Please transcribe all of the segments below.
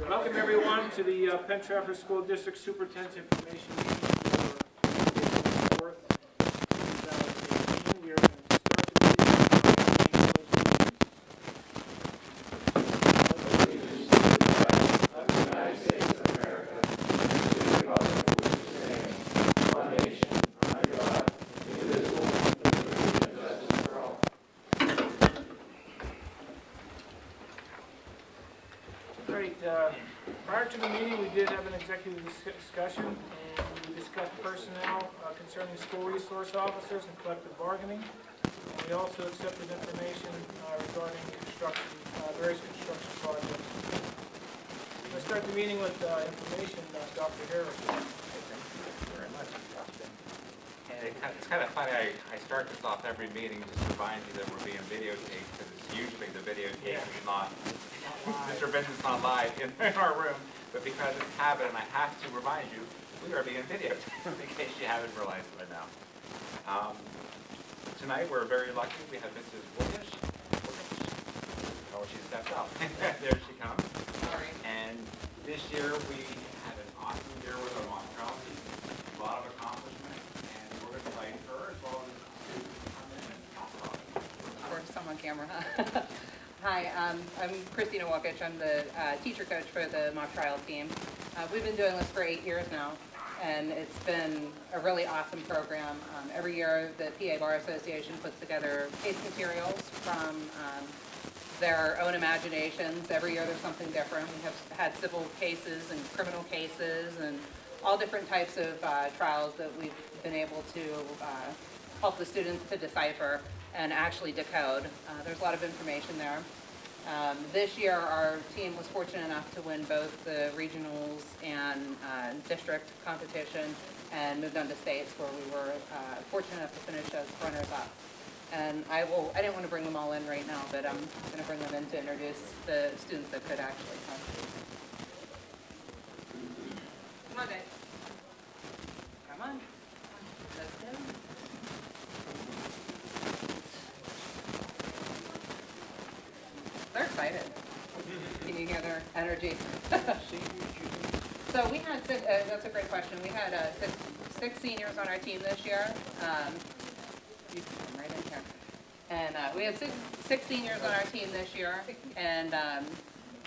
Welcome everyone to the Penn Trafford School District Superintendent's Information Meeting for April 4th, 2018. We are going to start the meeting of the United States of America, and to the republic for which it stands, one nation, under God, indivisible, with liberty and justice for all. Great. Prior to the meeting, we did have an executive discussion, and we discussed personnel concerning school resource officers and collective bargaining. And we also accepted information regarding construction, various construction projects. Let's start the meeting with information, Dr. Harris. Thank you very much, Justin. And it's kind of funny, I start this off every meeting just to remind you that we're being videotaped, because usually the videotape is not, Mr. Vincent's not live in our room, but because it's habit and I have to remind you, we are being videotaped, in case you haven't realized by now. Tonight we're very lucky, we have Mrs. Williams. Oh, she stepped out. There she comes. Sorry. And this year we had an awesome year with our mock trial team, a lot of accomplishments, and we're going to invite her as well as the students to come in and talk about it. Or some on camera, huh? Hi, I'm Christina Walkich. I'm the teacher coach for the mock trial team. We've been doing this for 8 years now, and it's been a really awesome program. Every year, the PA Bar Association puts together case materials from their own imaginations. Every year there's something different. We have had civil cases and criminal cases and all different types of trials that we've been able to help the students to decipher and actually decode. There's a lot of information there. This year our team was fortunate enough to win both the regionals and district competition and moved on to states, where we were fortunate enough to finish as runners-up. And I didn't want to bring them all in right now, but I'm going to bring them in to introduce the students that could actually come. Come on, guys. Come on. Let's go. They're excited. Can you hear their energy? So we had that's a great question. We had six seniors on our team this year. You can come right in here. And we had six seniors on our team this year, and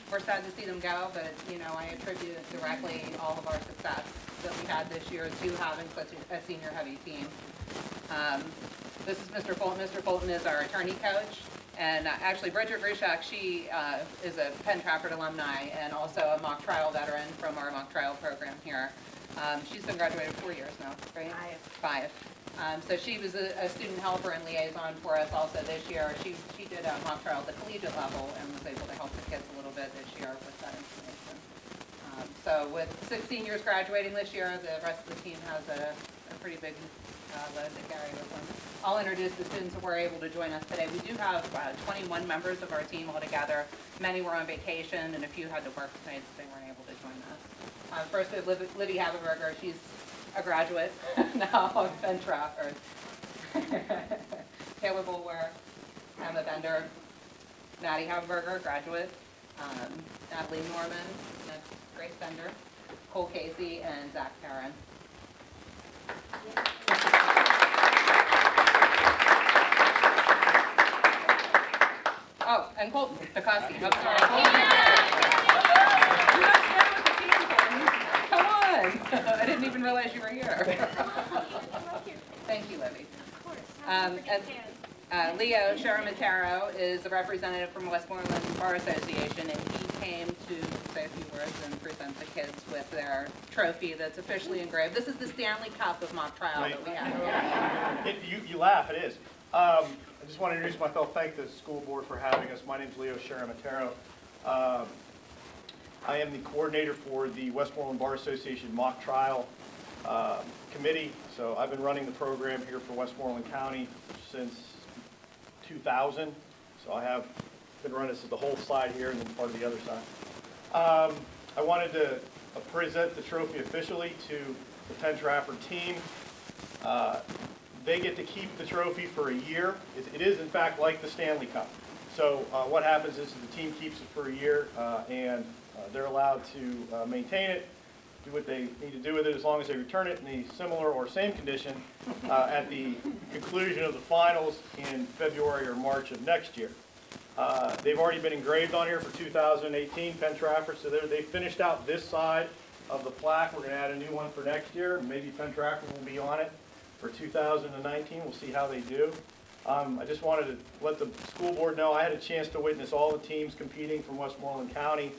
we're sad to see them go, but I attribute directly all of our success that we had this year to having such a senior-heavy team. This is Mr. Fulton. Mr. Fulton is our attorney coach, and actually Bridget Rushak, she is a Penn Trafford alumni and also a mock trial veteran from our mock trial program here. She's been graduated 4 years now, right? Five. So she was a student helper and liaison for us also this year. She did a mock trial at the collegiate level and was able to help the kids a little bit this year with that information. So with 6 seniors graduating this year, the rest of the team has a pretty big load to carry with them. I'll introduce the students who were able to join us today. We do have 21 members of our team altogether. Many were on vacation and a few had to work tonight, so they weren't able to join us. First we have Libby Haberberger. She's a graduate now of Penn Trafford. Taylor Bulwer, Emma Bender, Maddie Haberberger, graduate, Natalie Norman, Grace Bender, Cole Casey, and Zach Perrin. Oh, and Colton Picoski. I'm sorry. Come on. I didn't even realize you were here. Thank you, Libby. Of course. And Leo Sharamataro is a representative from Westmoreland Bar Association, and he came to say a few words and present the kids with their trophy that's officially engraved. This is the Stanley Cup of mock trial that we have. You laugh, it is. I just want to introduce myself, thank the school board for having us. My name is Leo Sharamataro. I am the coordinator for the Westmoreland Bar Association mock trial committee. So I've been running the program here for Westmoreland County since 2000. So I have been running this as the whole side here and then part of the other side. I wanted to present the trophy officially to the Penn Trafford team. They get to keep the trophy for a year. It is, in fact, like the Stanley Cup. So what happens is the team keeps it for a year, and they're allowed to maintain it, do what they need to do with it as long as they return it in the similar or same condition at the conclusion of the finals in February or March of next year. They've already been engraved on here for 2018, Penn Trafford, so they finished out this side of the plaque. We're going to add a new one for next year. Maybe Penn Trafford will be on it for 2019. We'll see how they do. I just wanted to let the school board know I had a chance to witness all the teams competing from Westmoreland County,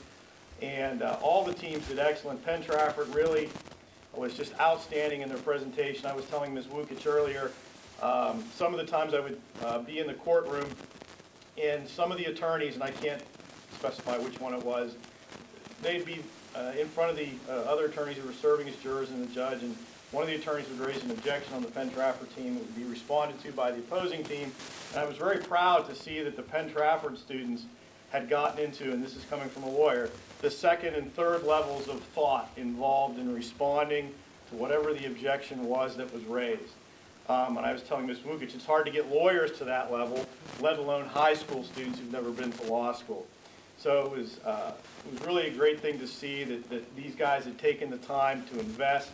and all the teams did excellent. Penn Trafford really was just outstanding in their presentation. I was telling Ms. Wukic earlier, some of the times I would be in the courtroom, and some of the attorneys, and I can't specify which one it was, they'd be in front of the other attorneys who were serving as jurors and the judge, and one of the attorneys would raise an objection on the Penn Trafford team. It would be responded to by the opposing team. And I was very proud to see that the Penn Trafford students had gotten into, and this is coming from a lawyer, the second and third levels of thought involved in responding to whatever the objection was that was raised. And I was telling Ms. Wukic, it's hard to get lawyers to that level, let alone high school students who've never been to law school. So it was really a great thing to see that these guys had taken the time to invest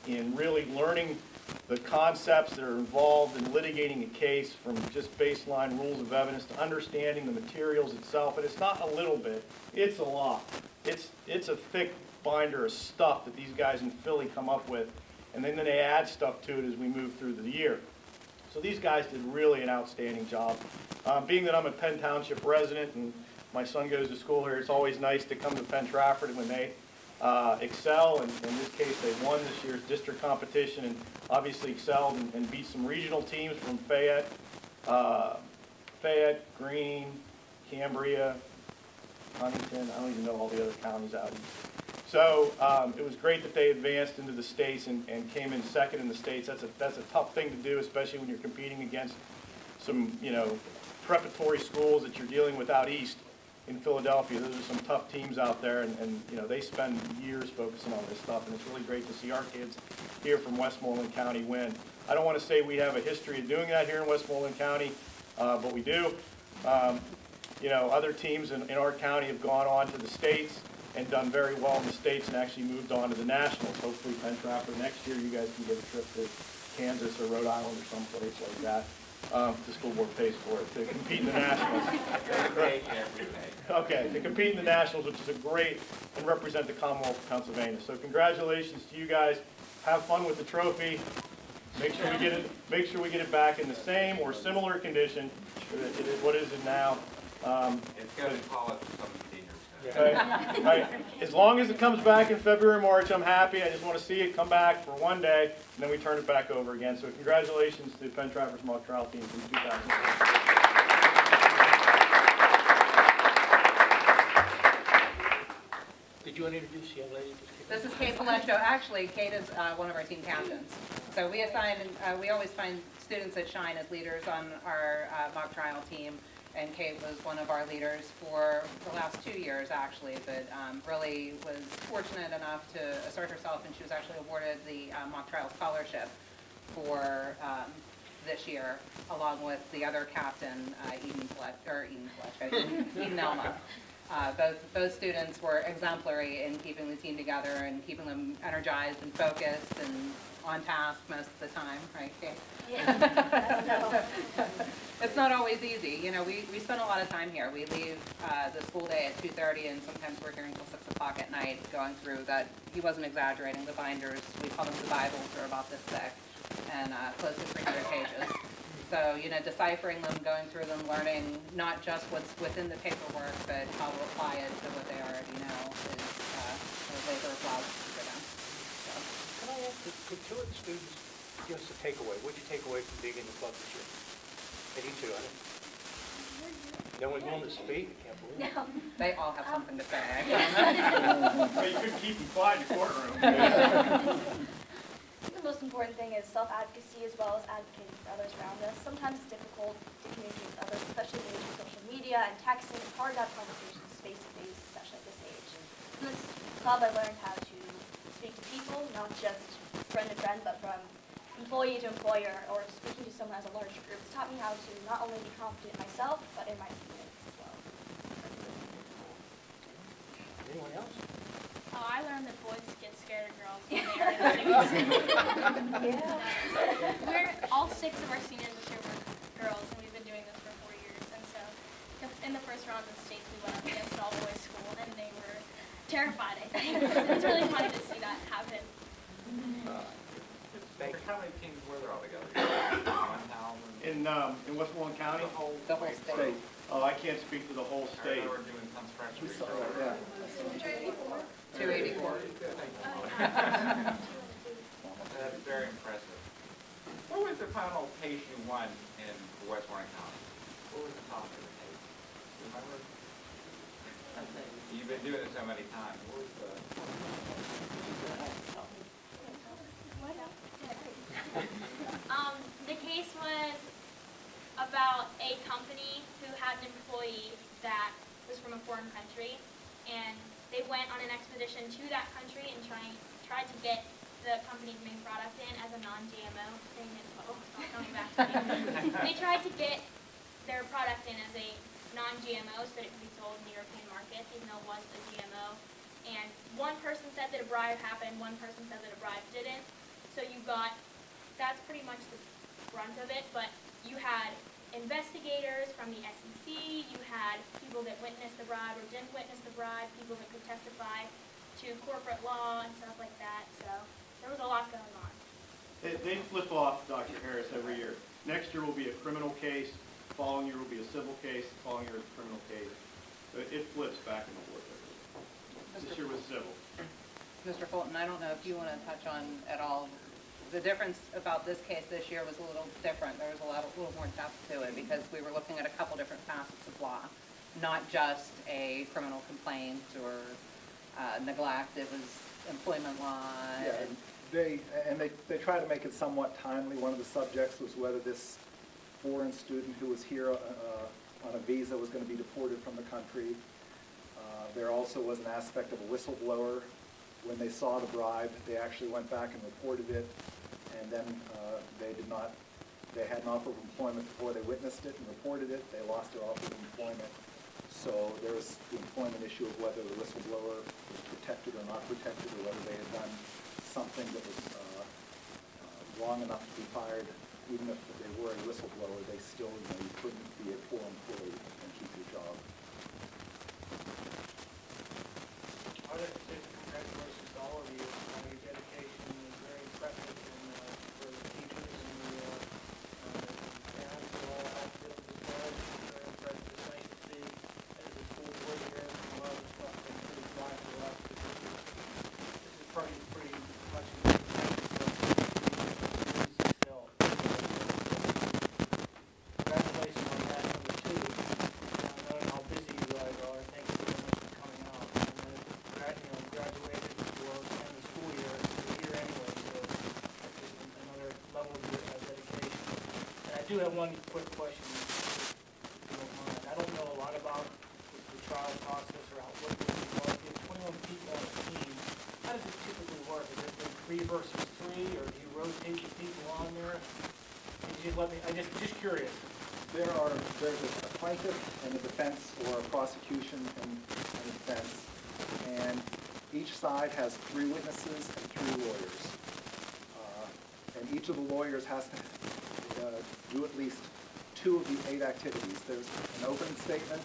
in really learning the concepts that are involved in litigating a case, from just baseline rules of evidence to understanding the materials itself. And it's not a little bit, it's a lot. It's a thick binder of stuff that these guys in Philly come up with, and then they add stuff to it as we move through the year. So these guys did really an outstanding job. Being that I'm a Penn Township resident and my son goes to school here, it's always nice to come to Penn Trafford when they excel, and in this case they won this year's district competition and obviously excelled and beat some regional teams from Fayette, Greene, Cambria, Huntington. I don't even know all the other counties out east. So it was great that they advanced into the states and came in second in the states. That's a tough thing to do, especially when you're competing against some preparatory schools that you're dealing with out east in Philadelphia. Those are some tough teams out there, and they spend years focusing on this stuff, and it's really great to see our kids here from Westmoreland County win. I don't want to say we have a history of doing that here in Westmoreland County, but we do. Other teams in our county have gone on to the states and done very well in the states and actually moved on to the nationals. Hopefully Penn Trafford next year you guys can get a trip to Kansas or Rhode Island or someplace like that. The school board pays for it, to compete in the nationals. Okay, to compete in the nationals, which is a great, and represent the Commonwealth of Pennsylvania. So congratulations to you guys. Have fun with the trophy. Make sure we get it back in the same or similar condition to what is it now. It's going to call it some seniors. Right. As long as it comes back in February, March, I'm happy. I just want to see it come back for one day, and then we turn it back over again. So congratulations to the Penn Trafford mock trial team from 2006. Did you want to introduce the young lady? This is Kate Palecho. Actually, Kate is one of our team captains. So we always find students that shine as leaders on our mock trial team. And Kate was one of our leaders for the last 2 years, actually, but really was fortunate enough to assert herself, and she was actually awarded the mock trial scholarship for this year, along with the other captain, Eden Elma. Both students were exemplary in keeping the team together and keeping them energized and focused and on task most of the time, right, Kate? Yeah. It's not always easy. We spend a lot of time here. We leave the school day at 2:30, and sometimes we're here until 6 o'clock at night going through that. He wasn't exaggerating. The binders, we call them the Bibles, are about this thick and close to 300 pages. So, deciphering them, going through them, learning not just what's within the paperwork, but how to apply it to what they already know is a labor of love for them. So. Can I ask, could two of the students give us a takeaway? What'd you take away from being in the club this year? And you two, no one's willing to speak? I can't believe it. No. They all have something to say. Well, you couldn't keep them quiet in the courtroom. I think the most important thing is self-advocacy as well as advocating for others around us. Sometimes it's difficult to communicate with others, especially in the age of social media and texting. It's hard to have conversations face-to-face, especially at this age. In this club, I learned how to speak to people, not just friend to friend, but from employee to employer, or speaking to someone as a larger group. It's taught me how to not only be confident in myself, but in my teammates. Anyone else? Oh, I learned that boys get scared of girls when they are in sixth. We're all 6 of our seniors this year were girls, and we've been doing this for 4 years. And so, in the first round of the states, we went up against an all-boys school, and they were terrified. I think it's really funny to see that happen. How many teams were there altogether? 1,000? In Westmoreland County? The whole state. Oh, I can't speak to the whole I state. remember doing some freshmen. 284. That's very impressive. What was the final case you won in Westmoreland County? What was the top of the case? Do you remember? You've been doing it so many times. What was the... The case was about a company who had an employee that was from a foreign country, and they went on an expedition to that country and tried to get the company's main product in as a non-GMO. Saying it, oh, it's not coming back to me. They tried to get their product in as a non-GMO so that it could be sold in the European markets, even though it was a GMO. And one person said that a bribe happened, one person said that a bribe didn't. So you got, that's pretty much the brunt of it, but you had investigators from the SEC, you had people that witnessed the bribe or didn't witness the bribe, people that could testify to corporate law and stuff like that, so there was a lot going on. They flip off, Dr. Harris, every year. Next year will be a criminal case, the following year will be a civil case, the following year is a criminal case. So it flips back and forth every year. This year was civil. Mr. Fulton, I don't know if you want to touch on at all. The difference about this case this year was a little different. There was a little more depth to it because we were looking at a couple different facets of law, not just a criminal complaint or neglect. It was employment law. Yeah, they try to make it somewhat timely. One of the subjects was whether this foreign student who was here on a visa was going to be deported from the country. There also was an aspect of a whistleblower. When they saw the bribe, they actually went back and reported it, and then they had an offer of employment before they witnessed it and reported it. They lost their offer of employment. So there was the employment issue of whether the whistleblower was protected or not protected, or whether they had done something that was wrong enough to be fired. Even if they were a whistleblower, they still, you couldn't be a poor employee and keep your job. I'd like to say congratulations to all of you. Your dedication is very impressive, and for the teachers and the parents who all helped get up this far, it's very impressive. It's nice to see as a school board here, and a lot of the stuff been pretty dry for us. This is pretty much a good thing for us to still. Congratulations on that, number 2. Knowing how busy you guys are, thank you very much for coming out. And graduated before the end of the school year, anyway, so that's just another level of your dedication. And I do have one quick question, if you don't mind. I don't know a lot about the trial process or what it is involved. You have 21 people on a team. How does it typically work? Is it 3 versus 3, or do you rotate the people on there? Can you just let me, I'm just curious. There's a plaintiff and a defense, or a prosecution and a defense, and each side has 3 witnesses and 3 lawyers. And each of the lawyers has to do at least 2 of the 8 activities. There's an opening statement,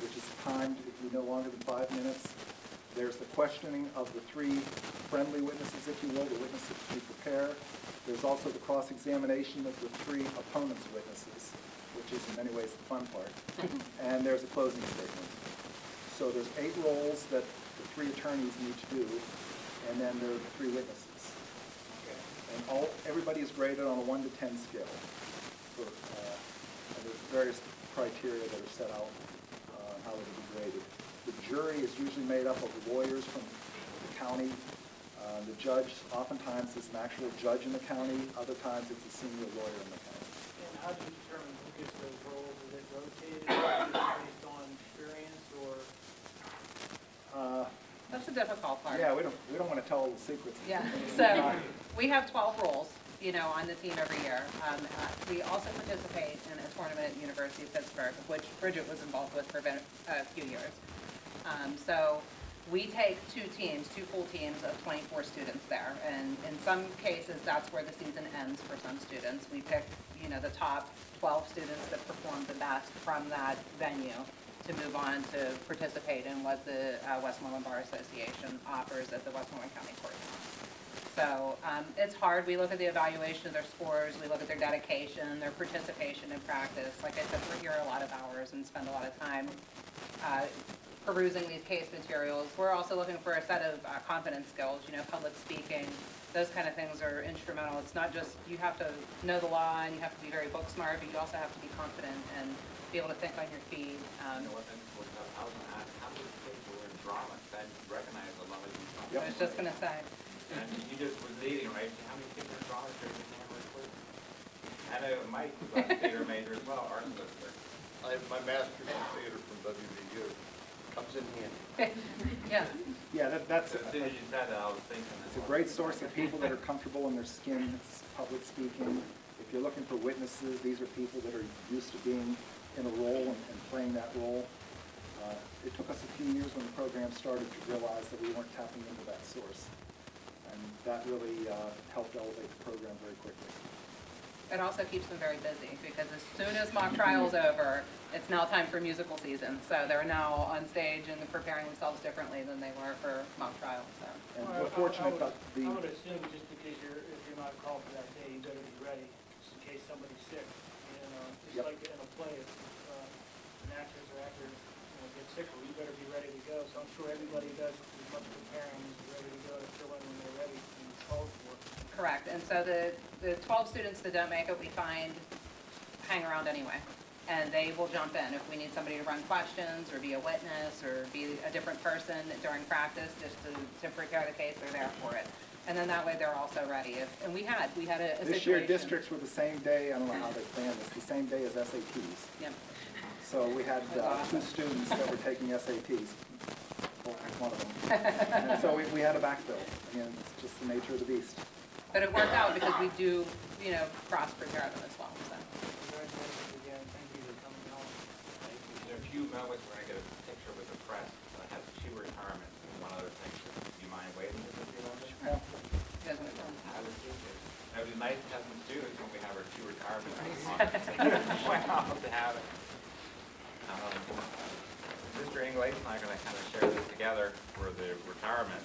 which is timed to be no longer than 5 minutes. There's the questioning of the 3 friendly witnesses, if you will, the witnesses to prepare. There's also the cross-examination of the 3 opponents' witnesses, which is in many ways the fun part. And there's a closing statement. So there's 8 roles that the 3 attorneys need to do, and then there are the 3 witnesses. And everybody is graded on a 1 to 10 scale. And there's various criteria that are set out on how it will be graded. The jury is usually made up of lawyers from the county. The judge oftentimes is an actual judge in the county. Other times it's a senior lawyer in the county. And how do you determine who gets those roles? Is it rotated based on experience, or? That's the difficult part. Yeah, we don't want to tell all the secrets. Yeah, so we have 12 roles, on the team every year. We also participate in a tournament at the University of Pittsburgh, which Bridget was involved with for a few years. So we take two full teams of 24 students there. And in some cases, that's where the season ends for some students. We pick, the top 12 students that perform the best from that venue to move on to participate in what the Westmoreland Bar Association offers at the Westmoreland County Courthouse. So it's hard. We look at the evaluation of their scores, we look at their dedication, their participation in practice. Like I said, we're here a lot of hours and spend a lot of time perusing these case materials. We're also looking for a set of confidence skills, public speaking. Those kind of things are instrumental. It's not just, you have to know the law and you have to be very book smart, but you also have to be confident and be able to think on your feet. You know what, then, I was going to ask, how many kids were in drama that recognize a lot of these songs? I was just going to say. And you just was leading, right? How many kids are in drama? There's your hand right quick. I know Mike was a theater major as well, art lister. I have my master's in theater from WVU. Comes in handy. Yeah. Yeah, that's As soon as you said that, I was thinking. it's a great source of people that are comfortable in their skin. It's public speaking. If you're looking for witnesses, these are people that are used to being in a role and playing that role. It took us a few years when the program started to realize that we weren't tapping into that source. And that really helped elevate the program very quickly. It also keeps them very busy because as soon as mock trial's over, it's now time for musical season. So they're now on stage and preparing themselves differently than they were for mock trial. So. And Well, we're fortunate that I would assume just because if you're not called for that day, you better be ready, just in case somebody's sick. Just Yep. like in a play, if an actress or actor gets sick, well, you better be ready to go. So I'm sure everybody does as much preparing as they're ready to go to fill in when they're ready and it's called for. Correct. And so the 12 students that don't make it, we find hang around anyway. And they will jump in if we need somebody to run questions or be a witness or be a different person during practice just to prepare the case, they're there for it. And then that way they're also ready. And we had a situation. this year districts were the same day, I don't know how they planned this, the same day as SATs. Yep. So we had two students that were taking SATs, one of them. And so we had a backfill. Again, it's just the nature of the beast. But it worked out because we do, cross-prepare them as well. So. Congratulations again. Thank you for coming home. There are a few moments where I get a picture with the press that has two retirements. And one other thing, do you mind waiting just a few moments? You guys want to come? I would think it would be nice to have some students when we have our two retirements. Wow, to have it. Mr. English and I are going to kind of share this together for the retirement.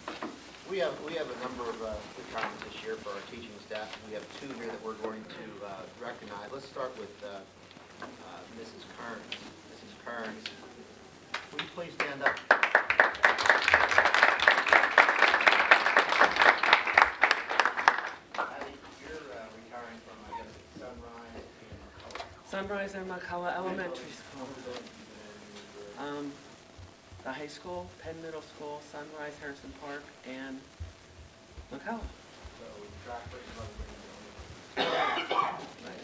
We have a number of retirements this year for our teaching staff. We have two here that we're going to recognize. Let's start with Mrs. Kearns. Mrs. Kearns, will you please stand up? You're retiring from, I guess, Sunrise and McCullough. Sunrise and McCullough Elementary School. The high school, Penn Middle School, Sunrise, Harrison Park, and McCullough. So track record of everything. Right.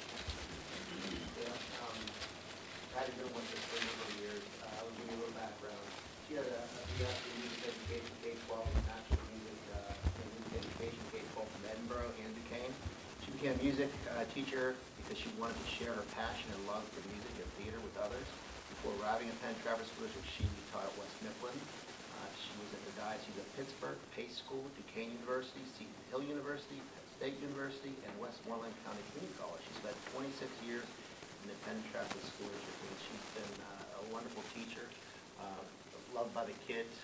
I had been with her for a number of years. I'll give you a little background. She had a BS in music education, K-12, and national music education, K-12 from Edinburgh and Duquesne. She became a music teacher because she wanted to share her passion and love for music and theater with others. Before arriving at Penn Traverse School, she taught at West Mifflin. She was at the Diocese of Pittsburgh, Pace School, Duquesne University, Seton Hill University, Penn State University, and Westmoreland County Community College. She spent 26 years in the Penn Traverse School District, and she's been a wonderful teacher, loved by the kids.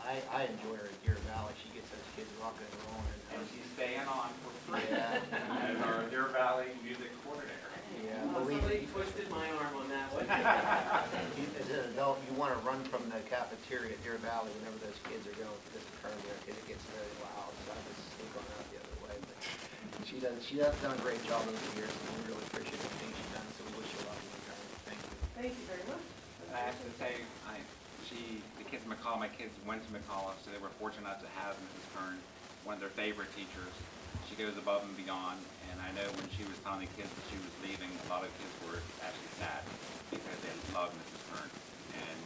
I enjoy her at Deer Valley. She gets those kids rocking and rolling. And she's staying on for free. Yeah. As our Deer Valley music coordinator. Yeah, believe Somebody me. twisted my arm on that one. As an adult, you want to run from the cafeteria at Deer Valley whenever those kids are going to this turn there, because it gets very loud, so I just sneak on out the other way. But she has done a great job over the years, and we really appreciate everything she's done, so we wish her luck in retirement. Thank you. Thank you very much. I have to say, the kids at McCullough, my kids went to McCullough, so they were fortunate enough to have Mrs. Kern, one of their favorite teachers. She goes above and beyond, and I know when she was telling the kids that she was leaving, a lot of kids were actually sad because they love Mrs. Kern. And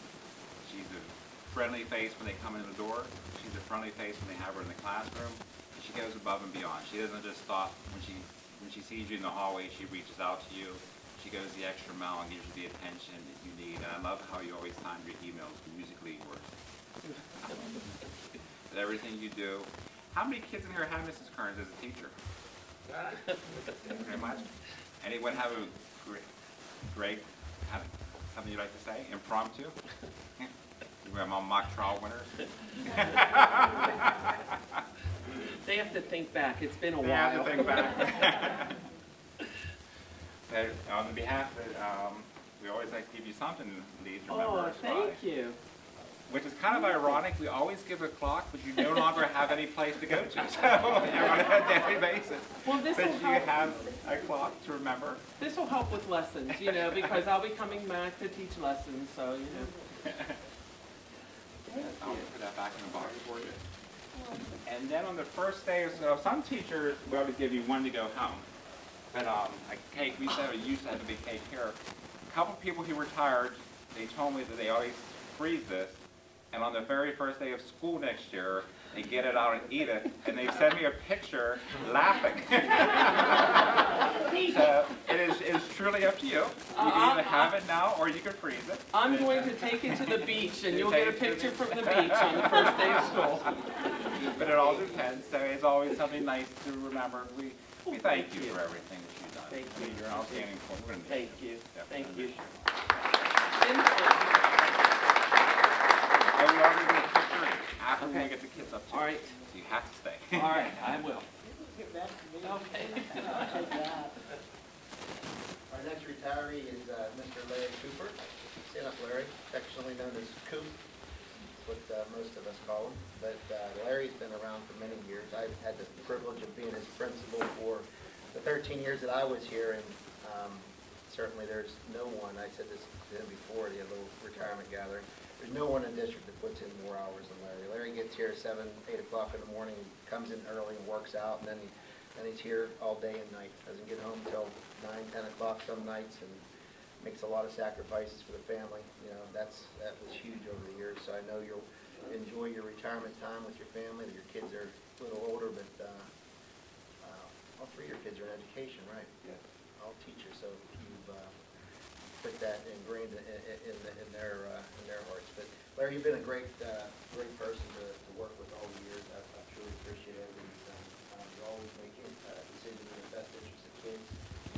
she's a friendly face when they come in the door. She's a friendly face when they have her in the classroom. And she goes above and beyond. She doesn't just stop when she sees you in the hallway. She reaches out to you. She goes the extra mile and gives you the attention that you need. And I love how you always time your emails musically yours. at everything you do. How many kids in here have Mrs. Kearns as a teacher? Very much. Anyone have a great, something you'd like to say? Impromptu? We're among mock trial winners. They have to think back. It's been a They while. have to think back. But on behalf of, we always like to give you something, Lee, to remember Oh, us by. thank you. Which is kind of ironic. We always give a clock, but you no longer have any place to go to. So on a daily basis. Well, this But will you help. have a clock to remember. This will help with lessons, you know, because I'll be coming back to teach lessons, so, you know. I'll put that back in the box for you. And then on the first day or so, some teachers will always give you one to go home. But like cake, we said it used to have a big cake here. A couple people who retired, they told me that they always freeze this, and on the very first day of school next year, they get it out and eat it, and they send me a picture laughing. So it is truly up to you. You can either have it now or you can freeze it. I'm going to take it to the beach, and you'll get a picture from the beach on the first day of school. But it all depends, so it's always something nice to remember. We thank you for everything that you've done. Thank you. You're an outstanding employee. We're gonna miss Thank you. Definitely Thank you. miss And we are going to do a picture after we Okay. get the kids up too. All right. So you have to stay. All right, I will. Okay. Our next retiree is Mr. Larry Cooper. Stand up, Larry, affectionately known as Coop. That's what most of us call him. But Larry's been around for many years. I've had the privilege of being his principal for the 13 years that I was here, and certainly there's no one, I said this to him before, the little retirement gathering, there's no one in the district that puts in more hours than Larry. Larry gets here at 7, 8 o'clock in the morning, comes in early and works out, and then he's here all day and night. Doesn't get home until 9, 10 o'clock some nights, and makes a lot of sacrifices for the family. You know, that was huge over the years. So I know you'll enjoy your retirement time with your family. Your kids are a little older, but all three of your kids are in education, right? Yes. All teachers. So you've put that ingrained in their hearts. But Larry, you've been a great person to work with all the years. I truly appreciate everything you've done. You're always making decisions in the best interest of kids.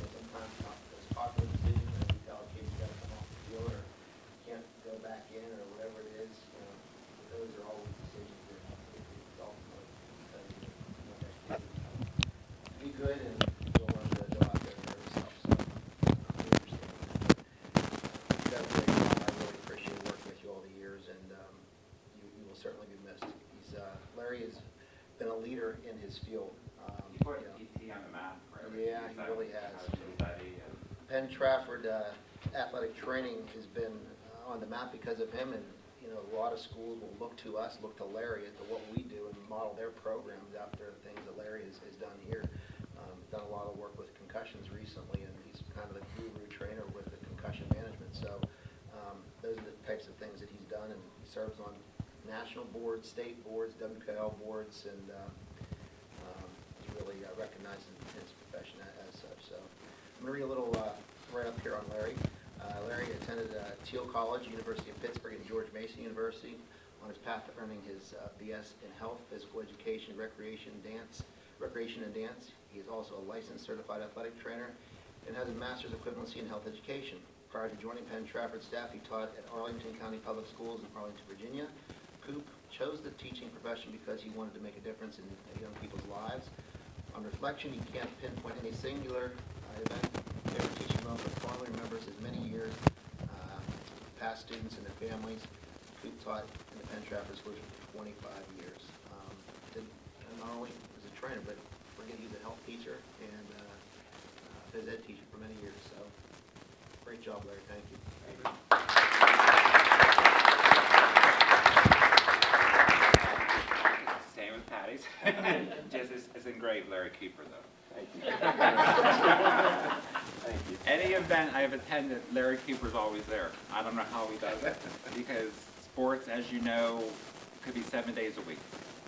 You know, sometimes not those popular decisions, and you tell kids you got to come off the field or can't go back in or whatever it is. You know, those are always decisions that it's ultimately because you want that kid to be good and you'll learn to go out there and hurt yourself. So we understand that. You've done a great job. I really appreciate working with you all the years, and you will certainly be missed. Larry has been a leader in his field. You put PT on the map for everything. Yeah, he really has. How to study and Penn Trafford athletic training has been on the map because of him, and you know, a lot of schools will look to us, look to Larry as to what we do and model their programs after the things that Larry has done here. Done a lot of work with concussions recently, and he's kind of the guru trainer with the concussion management. So those are the types of things that he's done, and he serves on national boards, state boards, WKL boards, and he's really recognized in his profession as such. So I'm going to read a little write-up here on Larry. Larry attended Thiel College, University of Pittsburgh, and George Mason University on his path to earning his BS in Health, Physical Education, Recreation, and Dance. He is also a licensed certified athletic trainer and has a master's equivalency in health education. Prior to joining Penn Trafford staff, he taught at Arlington County Public Schools in Arlington, Virginia. Coop chose the teaching profession because he wanted to make a difference in young people's lives. On reflection, he can't pinpoint any singular event, favorite teaching moment, but fondly remembers his many years, past students and their families. Coop taught in the Penn Trafford schools for 25 years. Not only as a trainer, but he was a health teacher and phys ed teacher for many years. So, great job, Larry. Thank you. same with Patty's. Just as engraved Larry Cooper, though. Thank you. Thank you. Any event I have attended, Larry Cooper's always there. I don't know how he does it, because sports, as you know, could be 7 days a week.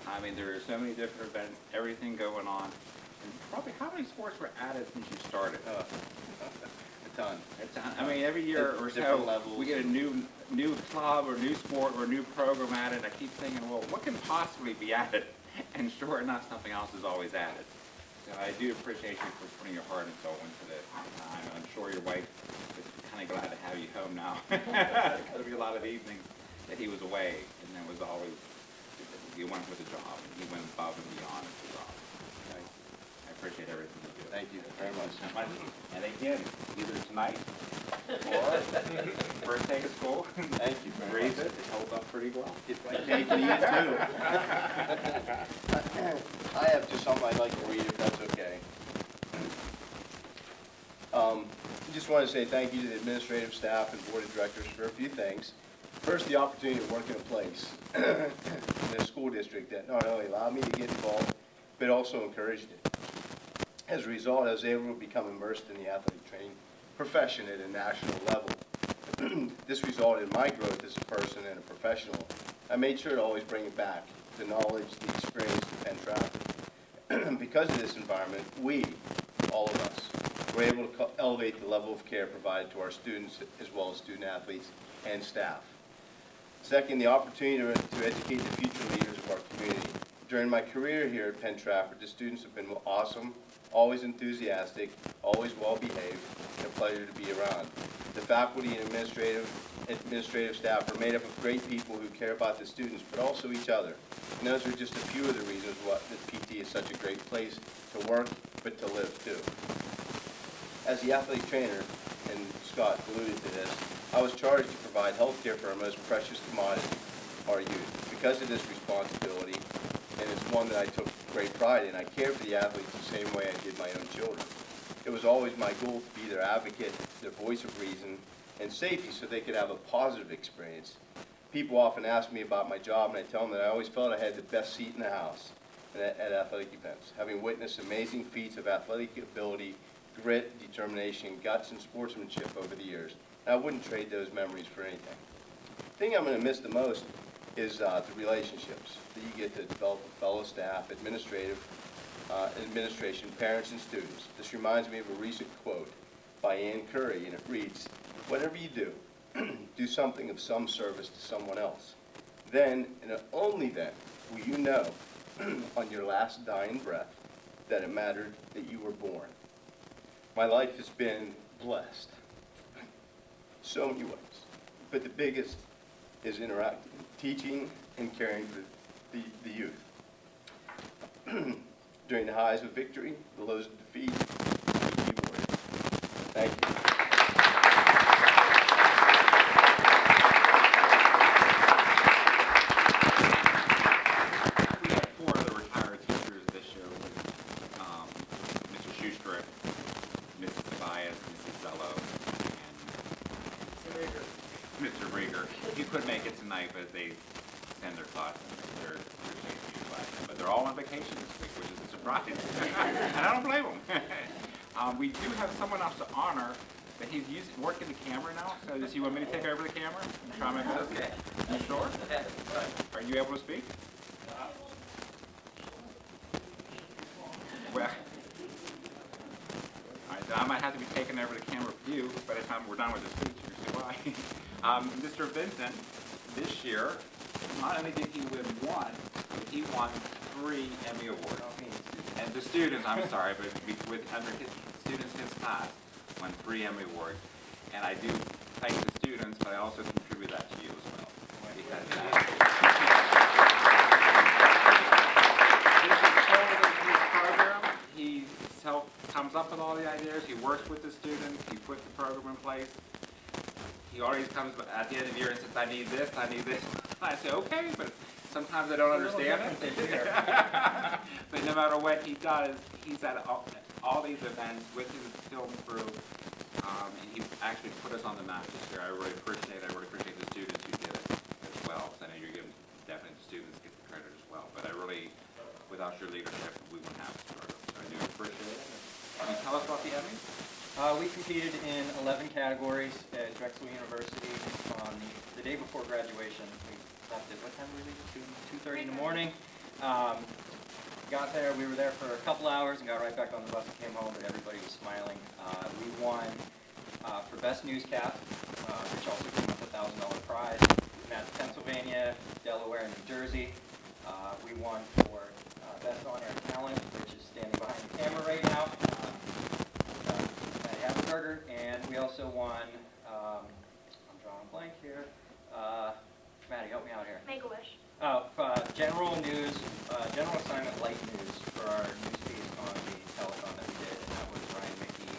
I mean, there are so many different events, everything going on. And probably, how many sports were added since you started? ton. I mean, every year or Different so, levels. we get a new club or new sport or new program added, and I keep thinking, well, what can possibly be added? And sure enough, something else is always added. So I do appreciate you for putting your heart and soul into this. I'm sure your wife is kind of glad to have you home now. There'll be a lot of evenings that he was away, and there was always, he went with the job, and he went above and beyond the job. Okay? I appreciate everything you do. Thank you very much. And again, either tonight or first day of school, Thank you very read much. it, it holds up pretty well. It's my cake to eat too. I have just something I'd like to read if that's okay. Just want to say thank you to the administrative staff and board of directors for a few things. First, the opportunity to work in a place in a school district that not only allowed me to get involved, but also encouraged it. As a result, I was able to become immersed in the athletic training profession at a national level. This resulted in my growth as a person and a professional. I made sure to always bring it back, the knowledge, the experience of Penn Trafford. Because of this environment, we, all of us, were able to elevate the level of care provided to our students as well as student athletes and staff. Second, the opportunity to educate the future leaders of our community. During my career here at Penn Trafford, the students have been awesome, always enthusiastic, always well-behaved, and a pleasure to be around. The faculty and administrative staff are made up of great people who care about the students, but also each other. And those are just a few of the reasons why the PT is such a great place to work, but to live too. As the athletic trainer, and Scott alluded to this, I was charged to provide health care for our most precious commodity, our youth. Because of this responsibility, and it's one that I took great pride in, I cared for the athletes the same way I did my own children. It was always my goal to be their advocate, their voice of reason, and safety so they could have a positive experience. People often ask me about my job, and I tell them that I always felt I had the best seat in the house at athletic events, having witnessed amazing feats of athletic ability, grit, determination, guts, and sportsmanship over the years. And I wouldn't trade those memories for anything. The thing I'm going to miss the most is the relationships that you get to develop with fellow staff, administration, parents, and students. This reminds me of a recent quote by Ann Curry, and it reads, "Whatever you do, do something of some service to someone else. Then, and only then, will you know on your last dying breath that it mattered that you were born." My life has been blessed so many ways, but the biggest is interacting, teaching, and caring for the youth. During the highs of victory, the lows of defeat, be warriors. Thank you. We had 4 other retired teachers this year with Mr. Schuster, Mrs. Tobias, Mrs. Zello, and Mr. Rieger. He couldn't make it tonight, but they send their thoughts and their appreciation to you. But they're all on vacation this week, which is a surprise. And I don't blame them. We do have someone else to honor, but he's working the camera now. So does he want me to take over the camera? Try my best? Okay. You sure? Are you able to speak? Well, all right, I might have to be taking over the camera for you by the time we're done with the speech. You see why? Mr. Vincent, this year, not only did he win 1, but he won 3 Emmy Awards. And the students, I'm sorry, but under his students, his class, won 3 Emmy Awards. And I do thank the students, but I also contribute that to you as well. Because this is totally his program. He comes up with all the ideas. He works with the students. He puts the program in place. He always comes at the end of the year and says, I need this, I need this. I say, okay, but sometimes I don't understand it. But no matter what he does, he's at all these events with his film crew, and he actually put us on the map this year. I really appreciate the students who did it as well. So I know you're giving definitely the students get the credit as well. But I really, without your leadership, we wouldn't have this program. So I do appreciate it. Can you tell us about the Emmys? We competed in 11 categories at Drexel University on the day before graduation. We left at, what time did we leave? 2:30 in the morning. Got there, we were there for a couple hours and got right back on the bus and came home, and everybody was smiling. We won for Best Newscast, which also came with a $1,000 prize. And that's Pennsylvania, Delaware, and New Jersey. We won for Best On-Air Talent, which is standing behind the camera right now, Maddie Haberberger. And we also won, I'm drawing a blank here, Maddie, help me out here. Make-A-Wish. General news, general assignment light news for our news piece on the telethon that we did, and that was Ryan Mickey,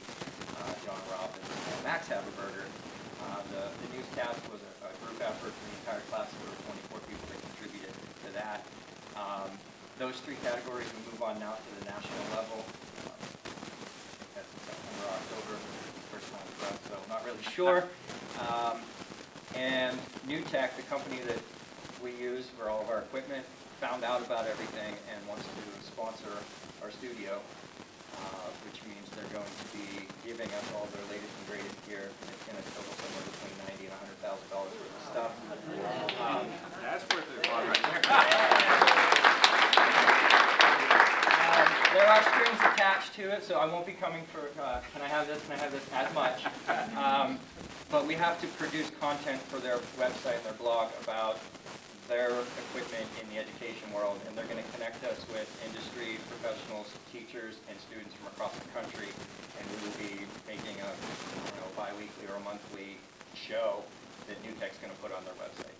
John Robbins, and Max Haberberger. The newscast was a group effort for the entire class. There were 24 people that contributed to that. Those three categories, we move on now to the national level. That's September, October, first time for us, so not really sure. And New Tech, the company that we use for all of our equipment, found out about everything and wants to sponsor our studio, which means they're going to be giving us all their latest and greatest gear, and it's going to total somewhere between $90,000 and $100,000 worth of stuff. That's worth the applause right there. There are strings attached to it, so I won't be coming for, can I have this as much. But we have to produce content for their website and their blog about their equipment in the education world, and they're going to connect us with industry professionals, teachers, and students from across the country, and we will be making a bi-weekly or a monthly show that New Tech's going to put on their website.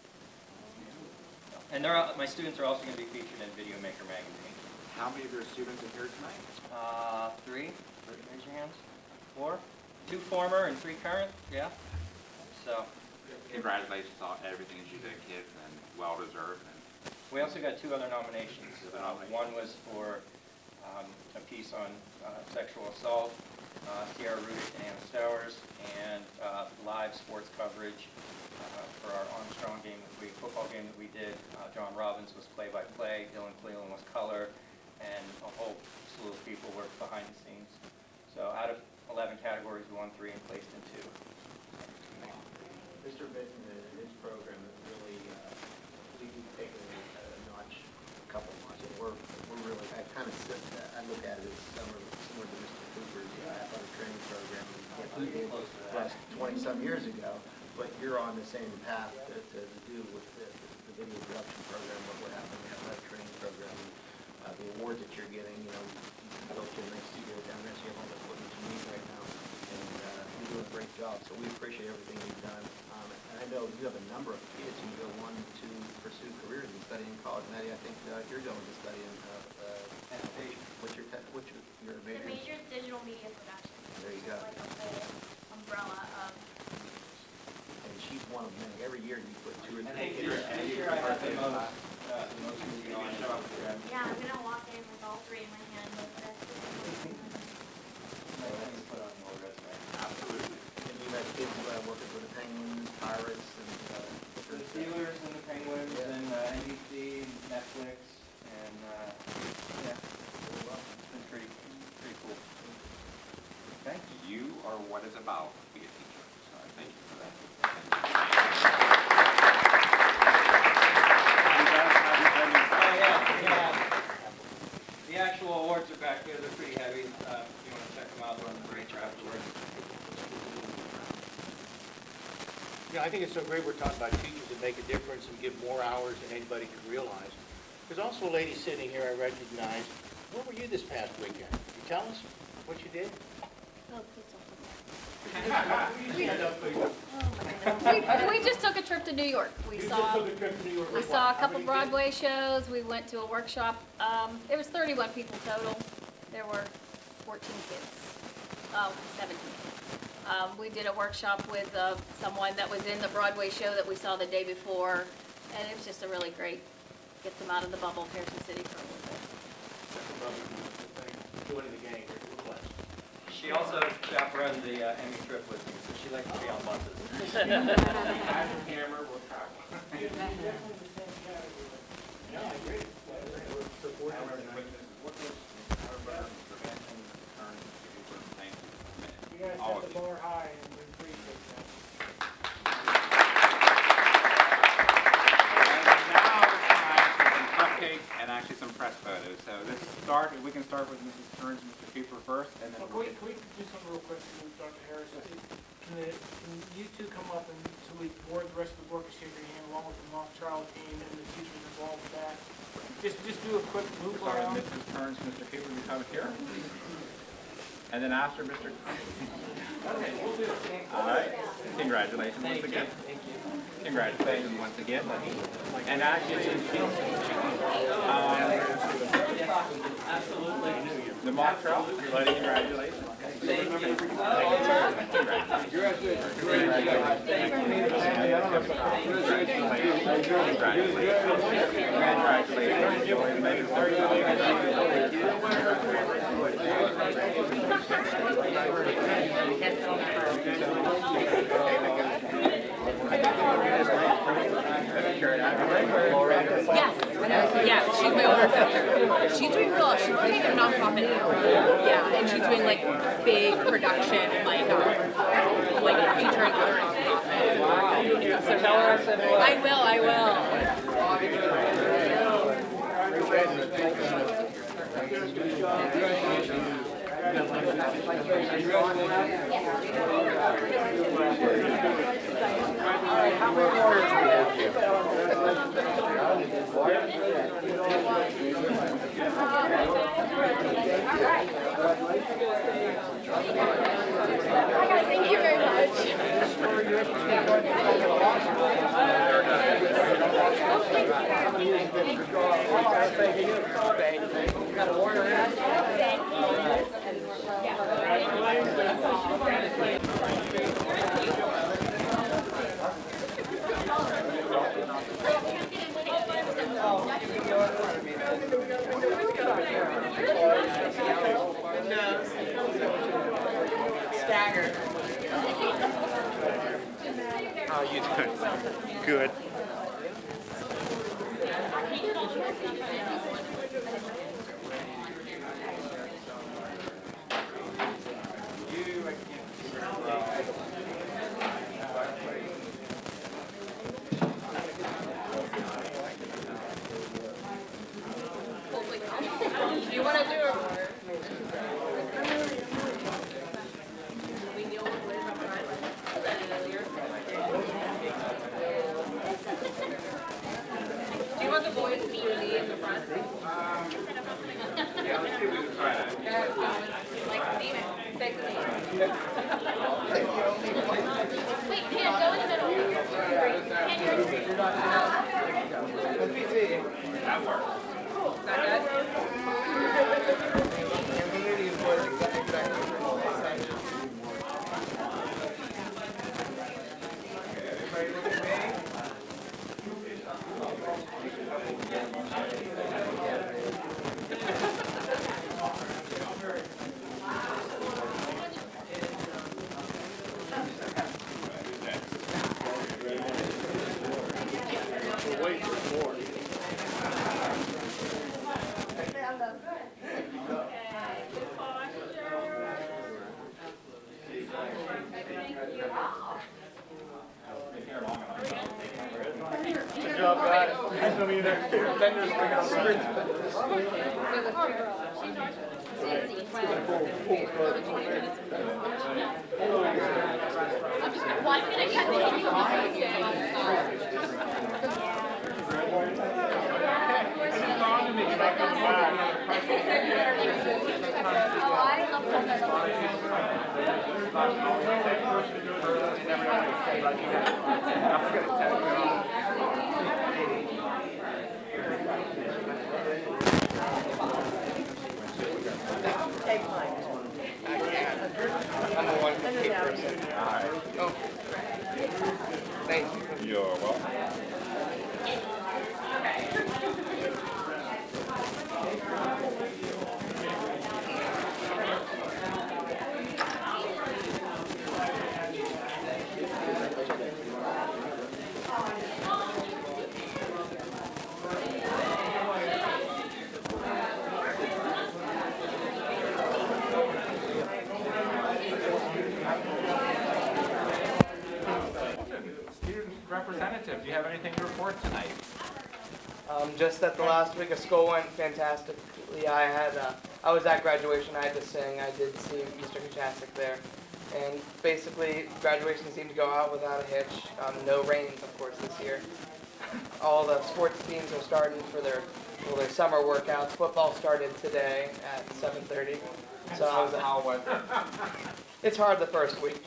And my students are also going to be featured in Video Maker magazine. How many of your students are here tonight? 3. Raise your hands. 4. 2 former and 3 current. Yeah. So. Congratulations on everything that you did, kids, and well-deserved. We also got 2 other nominations. One was for a piece on sexual assault, Sierra Rudick and Anna Stowers, and live sports coverage for our Armstrong game, football game that we did. John Robbins was play-by-play, Dylan Cleveland was color, and a whole slew of people worked behind the scenes. So out of 11 categories, we won 3 and placed in 2. Mr. Benton and his program has really, we've taken it a notch, a couple of notches. We're really, I look at it as similar to Mr. Cooper's athletic training program that he did last 20-some years ago, but you're on the same path to do with the video production program, what we're having, the athletic training program, and the awards that you're getting, you built your nice studio down there, so you have all the equipment you need right now, and you're doing a great job, so we appreciate everything you've done. And I know you have a number of kids who go on to pursue careers and study in college. Maddie, I think you're going to study in education. What's your major? The major is digital media production. There you So go. like a whole umbrella of. And she's one of many. Every year you put 2 or 3 This kids. year I have the most moving on program. Yeah, I'm gonna walk in with all 3 in my hand. But that's Put on your resume. Absolutely. And you have kids working for the Penguins, Pirates, and The Steelers and the Penguins and NBC, Netflix, and yeah, it's been pretty cool. Okay. You are what it's about to be a teacher, so I thank you for that. Oh yeah. The actual awards are back there. They're pretty heavy. If you want to check them out, they're on the break afterwards. I think it's so great we're talking about teachers that make a difference and give more hours than anybody could realize. There's also a lady sitting here I recognize. Where were you this past weekend? Can you tell us what you did? We just took a trip to New York. We saw a couple Broadway shows. We went to a workshop. There was 31 people total. There were 14 kids. 17 kids. We did a workshop with someone that was in the Broadway show that we saw the day before, and it was just a really great, get them out of the bubble of Harrison City for a little bit. Joining the gang here. We're blessed. She also chaperoned the Emmy trip with me, so she likes to be on buses. Camera, we'll travel. Yeah, I agree. You guys set the bar high, and we appreciate that. Now it's time for some cupcakes and actually some press photos. So we can start with Mrs. Kearns and Mr. Cooper first, and then Can we do something real quick with Dr. Harris? Can can you two come up and so the rest of the board can shake your hand along with the mock trial team and the teachers involved with that? Just do a quick loop Start around. with Mrs. Kearns, Mr. Cooper, you come here. And then after Mr. Okay, we'll do it. All right. Congratulations once again. Thank you. Congratulations once again. And actually, absolutely. The mock trial, everybody, congratulations. Thank you. Yes, she's my older sister. She's doing real. She's working at a nonprofit now. Yeah, and she's doing like big production and like featuring other nonprofits. So tell her I said hello. I will. All right, how many lawyers do we have here? Thank you very much. Got a warrant around? Staggered. How you doing? Good. Do you want to do it? Do you want the boys to be in the front? Yeah, let's see if we can try that. Like, name it. Say the name. Wait, Pam, go in the middle. That works. Is that good? Good job, guys. Nice to meet you there. Vendors bring out spirits. Why did I I'm the one who paid person. All right. Oh. Thank you. You're welcome. Student representative, do you have anything to report tonight? Just that the last week of school went fantastically. I was at graduation. I had to sing. I did see Mr. Kachasik there. And basically, graduation seemed to go out without a hitch. No rains, of course, this year. All the sports teams are starting for their summer workouts. Football started today at 7:30. So How was it? it's hard the first week.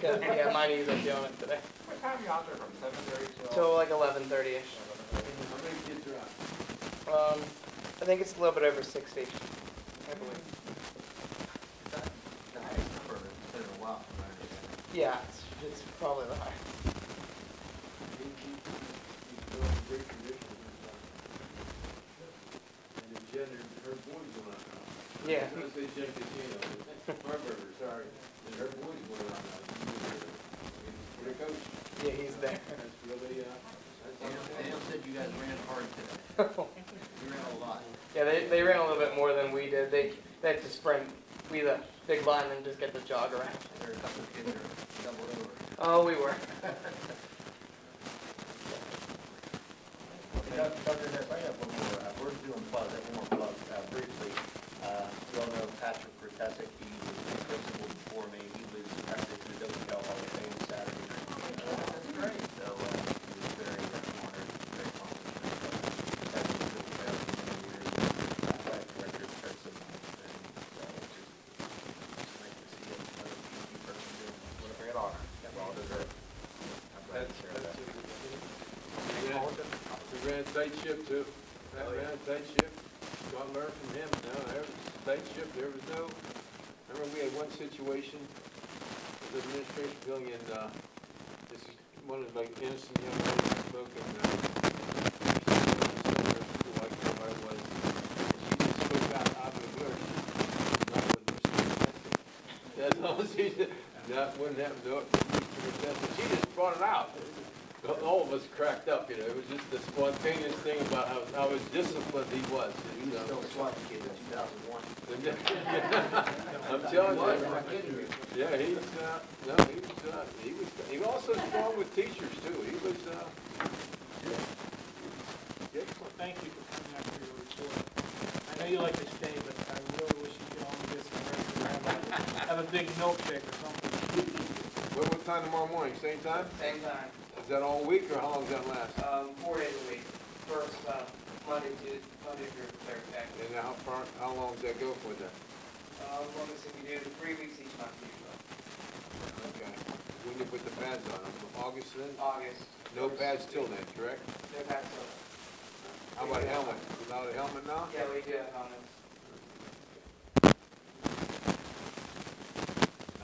'Cause, yeah, my knees are feeling it today. What time are you out there from, 7:30 till? So like 11:30ish. How many kids are out? I think it's a little bit over 60, I believe. That's the highest number it's been in a while, from my understanding. Yeah, it's probably the highest. He's doing great conditions. And the gender, her boy's going out now. Yeah. I was gonna say Jen Casino, Harburger, sorry. And her boy's going out now. He's their coach. Yeah, he's there. That's really, Dan said you guys ran hard today. You ran a lot. Yeah, they ran a little bit more than we did. They had to sprint. We, the big linemen, just get the jog around. There are a couple of kids that are doubled over. Oh, we were. Dr. Ness, I have one more. We're doing plugs, I have one more plug briefly. You all know Patrick Protesic, he was the principal before me. He was actually to the WPL Hall of Fame Saturday night. That's great. So he was very honored, very accomplished. That's the WPL for many years. Athletic director, President, and so it's just nice to see another PG person doing it. What a great honor. Well deserved. I'm glad to share that. We ran tight ship too. Ran tight ship. Got to learn from him. No, there was tight ship. There was no. I remember we had one situation with the administration building, and this is one of the like innocent young ladies who spoke, and school like I was. She just spoke out of the blue. Not with the testing. That's all she did. That wouldn't have to do it. She just brought it out. All of us cracked up, you know. It was just the spontaneous thing about how disciplined he was. You know. Still a SWAT kid in 2001. I'm telling you. Yeah, he was also strong with teachers too. He was. Well, thank you for coming out for your report. I know you like to stay, but I really wish you could only get some rest. Have a big milkshake or something. What time tomorrow morning? Same time? Same time. Is that all week or how long does that last? 4 days a week. First Monday through Thursday. And how long does that go for then? Let me see, we do 3 weeks each month usually. Okay. When you put the pads on? August then? August. No pads till then, correct? No pads till. How about helmet? Without a helmet now? Yeah, we do have helmets.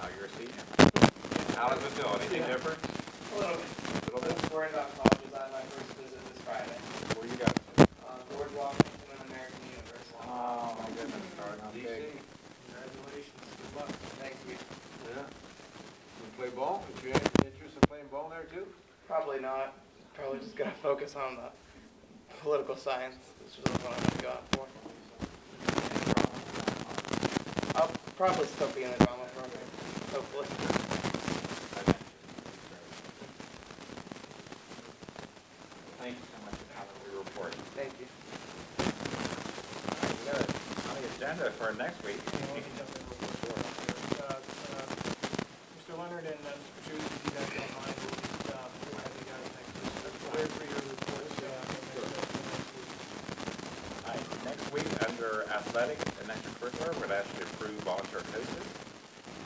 Now you're a senior. How does it feel? Anything different? A little bit. A little bit? Worried about colleges. I had my first visit this Friday. Where you got? George Washington and American University. Oh, my goodness, starting off DC. big. Congratulations. Good luck. Thank you. Yeah. You play ball? Is you any interest in playing ball there too? Probably not. Probably just gonna focus on the political science, which is what I'm gonna go out for. I'll probably still be in the drama program, hopefully. Thank you so much for your report. Thank you. We got on the agenda for next week. Mr. Leonard and Mr. Judy, if you guys don't mind, we'll have you guys next week. Wait for your reports. Next week, under athletics and extracurricular, we're going to ask you to approve volunteer coaches,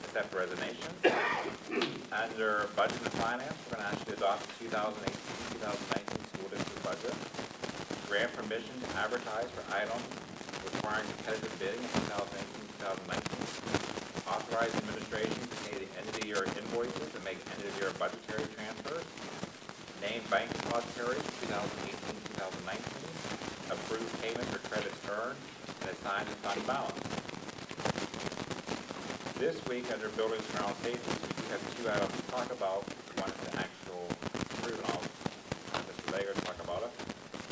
accept resignations. Under budget and finance, we're going to ask you to adopt the 2018-2019 school district budget. Grant permission to advertise for items requiring competitive bidding in 2018-2019. Authorize administration to pay the end-of-the-year invoices and make end-of-the-year budgetary transfers. Name bank depositories 2018-2019. Approve payments or credits earned and assign to fund balance. This week, under buildings and ground safety, we have 2 items to talk about. One is the actual approve, and I'll have Mr. Lager talk about it.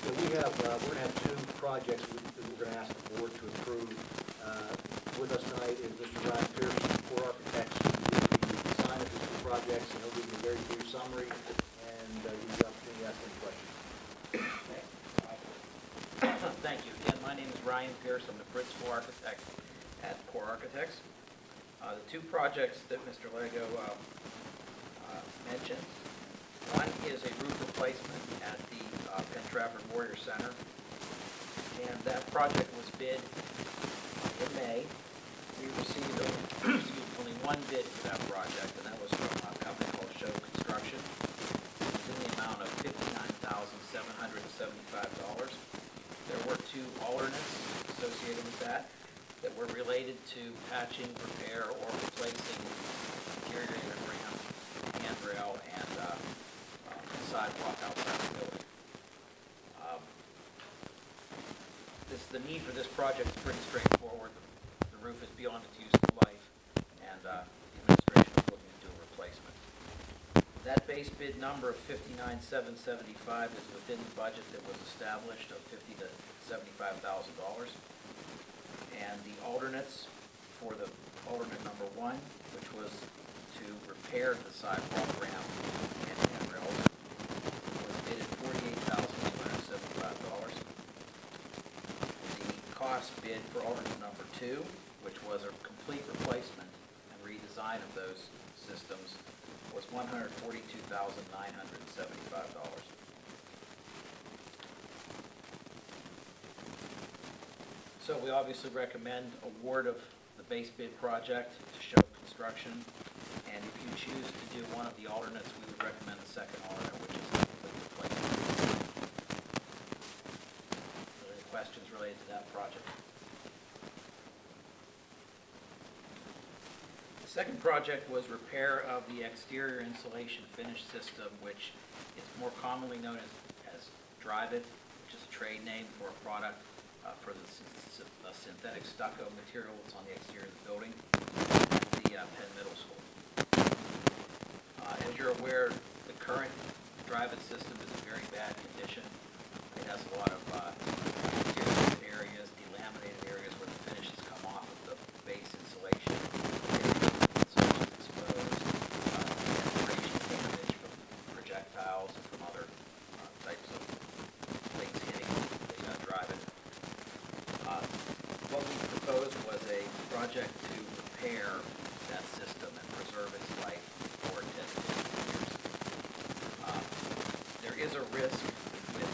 So we're going to have 2 projects that we're going to ask the board to approve. With us tonight is Mr. Ryan Pearson, Core Architects, who will be the design of these 2 projects, and he'll give you a very brief summary, and give you the opportunity to ask any questions. Thank you. Again, my name is Ryan Pierce. I'm the principal architect at Core Architects. The two projects that Mr. Lego mentioned, one is a roof replacement at the Penn Trafford Warrior Center, and that project was bid in May. We received only one bid for that project, and that was from a company called Show Construction. It was in the amount of $59,775. There were two alternates associated with that were related to patching, repair, or replacing deteriorated ramp, handrail, and sidewalk outside the building. The need for this project is pretty straightforward. The roof is beyond its useful life, and the administration is looking to do a replacement. That base bid number of $59,775 is within the budget that was established of $50,000 to $75,000. And the alternates for the alternate number one, which was to repair the sidewalk ramp and handrails, was bid at $48,275. The cost bid for alternate number two, which was a complete replacement and redesign of those systems, was $142,975. So we obviously recommend award of the base bid project to Show Construction, and if you choose to do one of the alternates, we would recommend the second alternate, which is the complete replacement. Are there any questions related to that project? The second project was repair of the exterior insulation finish system, which is more commonly known as Drive It, which is a trade name for a product for the synthetic stucco material that's on the exterior of the building at the Penn Middle School. As you're aware, the current Drive-It system is in very bad condition. It has a lot of deteriorated areas, delaminated areas where the finish has come off of the base insulation. Insulation is exposed, penetration damage from projectiles and from other types of plates hitting the Drive-It. What we proposed was a project to repair that system and preserve its life for 10 to 15 years. There is a risk with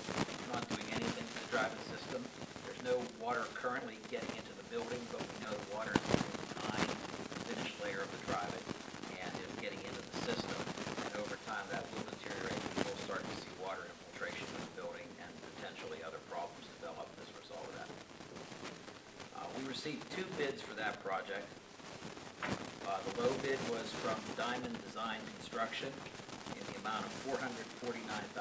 not doing anything to the Drive-It system. There's no water currently getting into the building, but we know the water is behind the finished layer of the Drive-It and is getting into the system. And over time, that will deteriorate, and we'll start to see water infiltration in the building and potentially other problems develop as a result of that. We received two bids for that project. The low bid was from Diamond Design Construction in the amount of $449,000.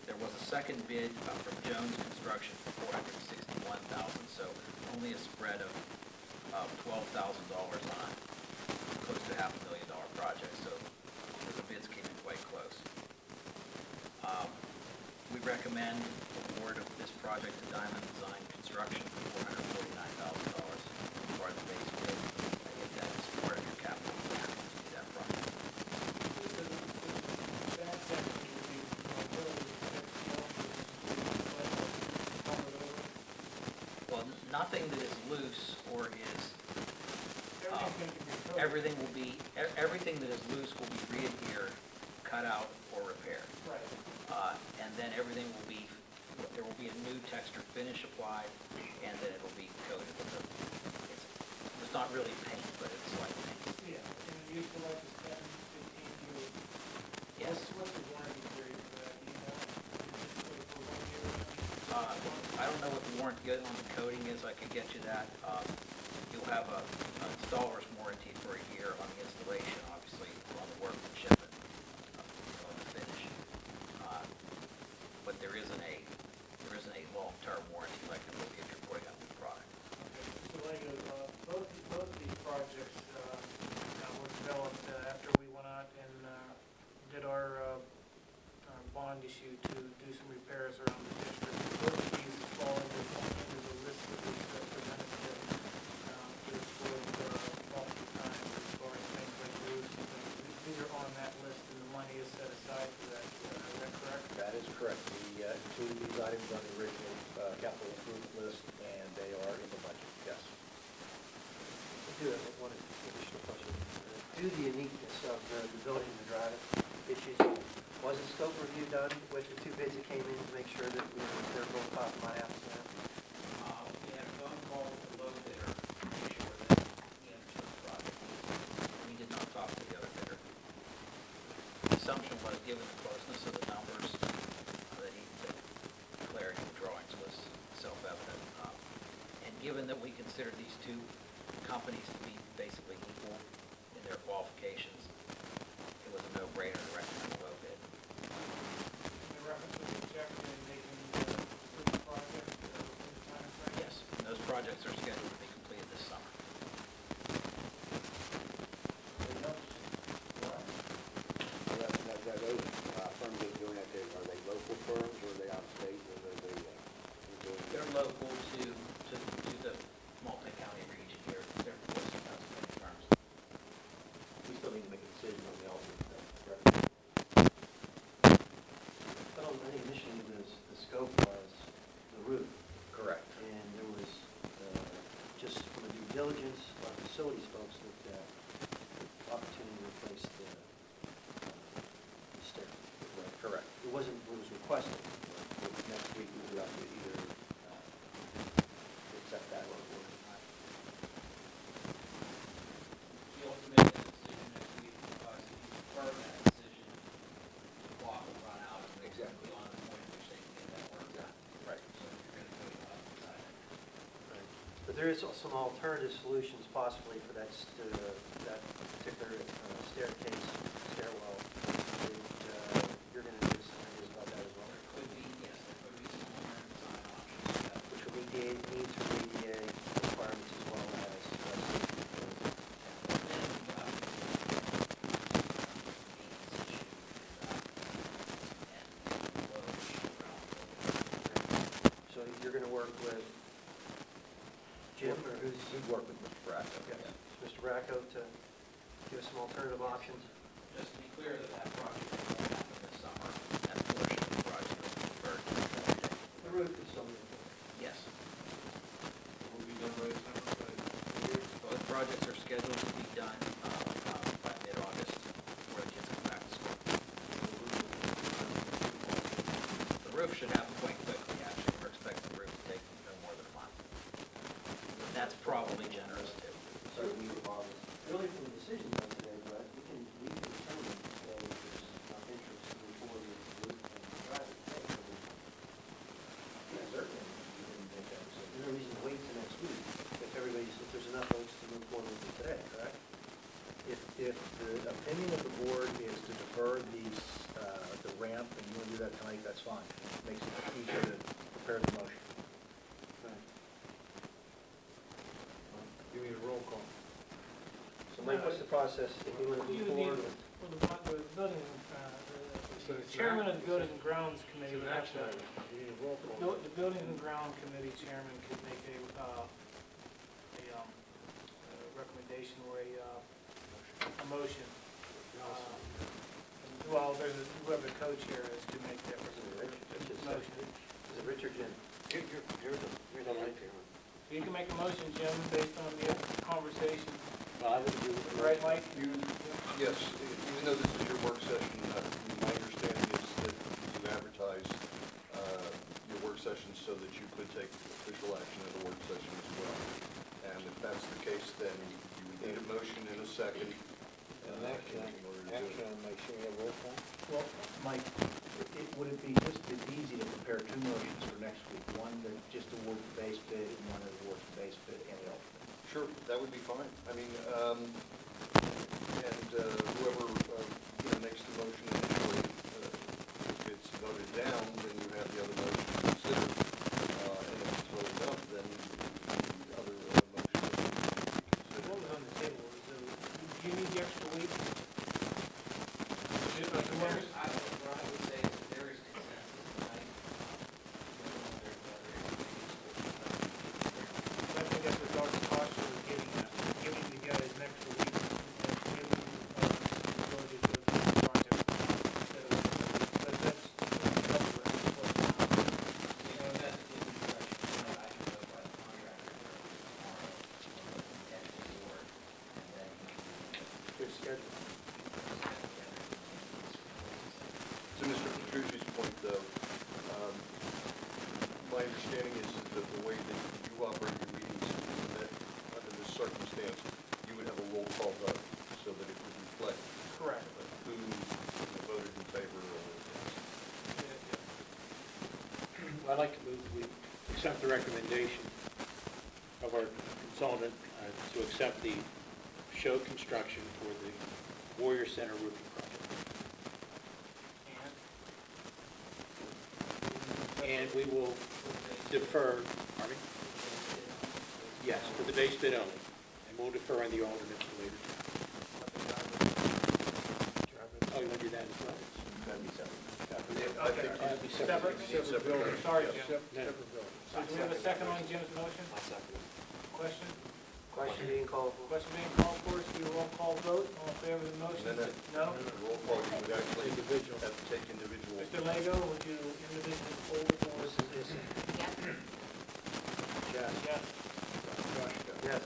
There was a second bid from Jones Construction for $461,000, so only a spread of $12,000 on a close to $500,000 project, so the bids came in quite close. We recommend award of this project to Diamond Design Construction for $449,000 as part of the base bid. If that is part of your capital plan to do that project. Well, nothing that is loose or is everything that is loose will be re-adhered, cut out, or repaired. Right. And then everything will be, there will be a new texture finish applied, and then it will be coated with it's not really paint, but it's like paint. Yeah, and the useful life is 10, 15 years. Yes. What's the warranty period for that, do you know? Is it for 1 year? I don't know what the warranty on the coating is, I could get you that. You'll have an installer's warranty for a year on the installation, obviously, on the workmanship and on the finish. But there isn't a long-term warranty like there will be if you're putting out the product. So Lego, both of these projects were developed after we went out and did our bond issue to do some repairs around the district. Both of these fall into the list that was presented to the board multiple times as far as things like roofs. These are on that do have one additional question. Due to the uniqueness of the building and the driving issues, was a scope review done with the two bids that came in to make sure that they're both top of my apples now? We had a phone call with the low bidder to make sure that he understood the project. We did not talk to the other bidder. The assumption was, given the closeness of the numbers, that the clarity of the drawings was self-evident. And given that we consider these two companies to be basically equal in their qualifications, it was a no-brainer to recommend the low bid. In reference to the check and making the project within the time frame? Yes, and those projects are scheduled to be completed this summer. Those firms that are doing that, are they local firms or are they out of state? Or are they, They're local to the multi-county region here. They're Western Pennsylvania firms. We still need to make a decision on the alternate, correct? Well, I think initially the scope was the roof. Correct. And there was, just from a due diligence, facilities folks looked at opportunity to replace the stair. Correct. It wasn't, what was requested. Next week, we'll have to either accept that or not. The ultimate decision next week, because if you defer that decision, the clock will run out. And Exactly. Beyond the point at which they can get that work done. Right. So you're going to go decide that. Right. But there is some alternative solutions possibly for that, that particular staircase, stairwell. That, you're going to do some ideas about that as well. There could be, yes, there could be some alternate design options. Which will meet ADA requirements as well as So you're going to work with Jim, or who's? We'd work with Mr. Bracco. Yes, Mr. Bracco, to give us some alternative options. Just to be clear that that project won't happen this summer. That portion of the project will be deferred to the project. The roof is something. Yes. Will be done by December, Both projects are scheduled to be done by mid-August before the kids come back to school. The roof should happen quite quickly, actually. We're expecting the roof to take no more than a month. But that's probably generous, too. Certainly, really from the decision done today, Brett, we can determine if there's interest to move forward with the roof and drive it. Yeah, certainly. We can make that decision. There's no reason to wait till next week if there's enough votes to move forward with it today, correct? If the opinion of the board is to defer the ramp, and you want to do that tonight, that's fine. It makes it easier to prepare the motion. You need a roll call. So Mike, what's the process if you want to move forward with? Well, the building, the chairman of the Building and Grounds Committee would have to, You need a roll call. the Building and Ground Committee chairman could make a recommendation or a motion. Well, there's whoever the co-chair is could make that motion. Is it Rich or Jim? You're the right chairman. You can make a motion, Jim, based on the conversation. I would agree with Right, Mike? Yes, even though this is your work session, my understanding is that you advertise your work sessions so that you could take official action at a work session as well. And if that's the case, then you would need a motion in a second. And action on my share roll call? Well, Mike, would it be just as easy to prepare two motions for next week? One that just awards the base bid and one that awards the base bid and the alternate? Sure, that would be fine. I mean, and whoever, makes the motion initially, if it's voted down, then you have the other motion considered. And if it's voted up, then the other motion will be considered. What was on the table? Do you need the extra week? What I would say is that there is consensus tonight. I think that's what Dr. Costa was giving you guys an extra week and giving you the ability to do the project instead of, but that's. circumstance, you would have a roll call vote so that it would reflect Correct. who voted in favor or against. I'd like to move that we accept the recommendation of our consultant to accept the show construction for the Warrior Center roofing project. And we will defer, pardon me? Yes, for the base bid only, and we'll defer on the alternate for later. Oh, you want to do that as well? That'd be separate. I think that'd be separate. Separate building. Sorry, Jim. Separate building. So do we have a second on Jim's motion? Question? Question being called for. Question being called for, so we roll call vote, all in favor of the motion? No? Roll call, you would actually have to take individual. Mr. Lego, would you individually poll for this? Yes. Yes. Yes. Yes.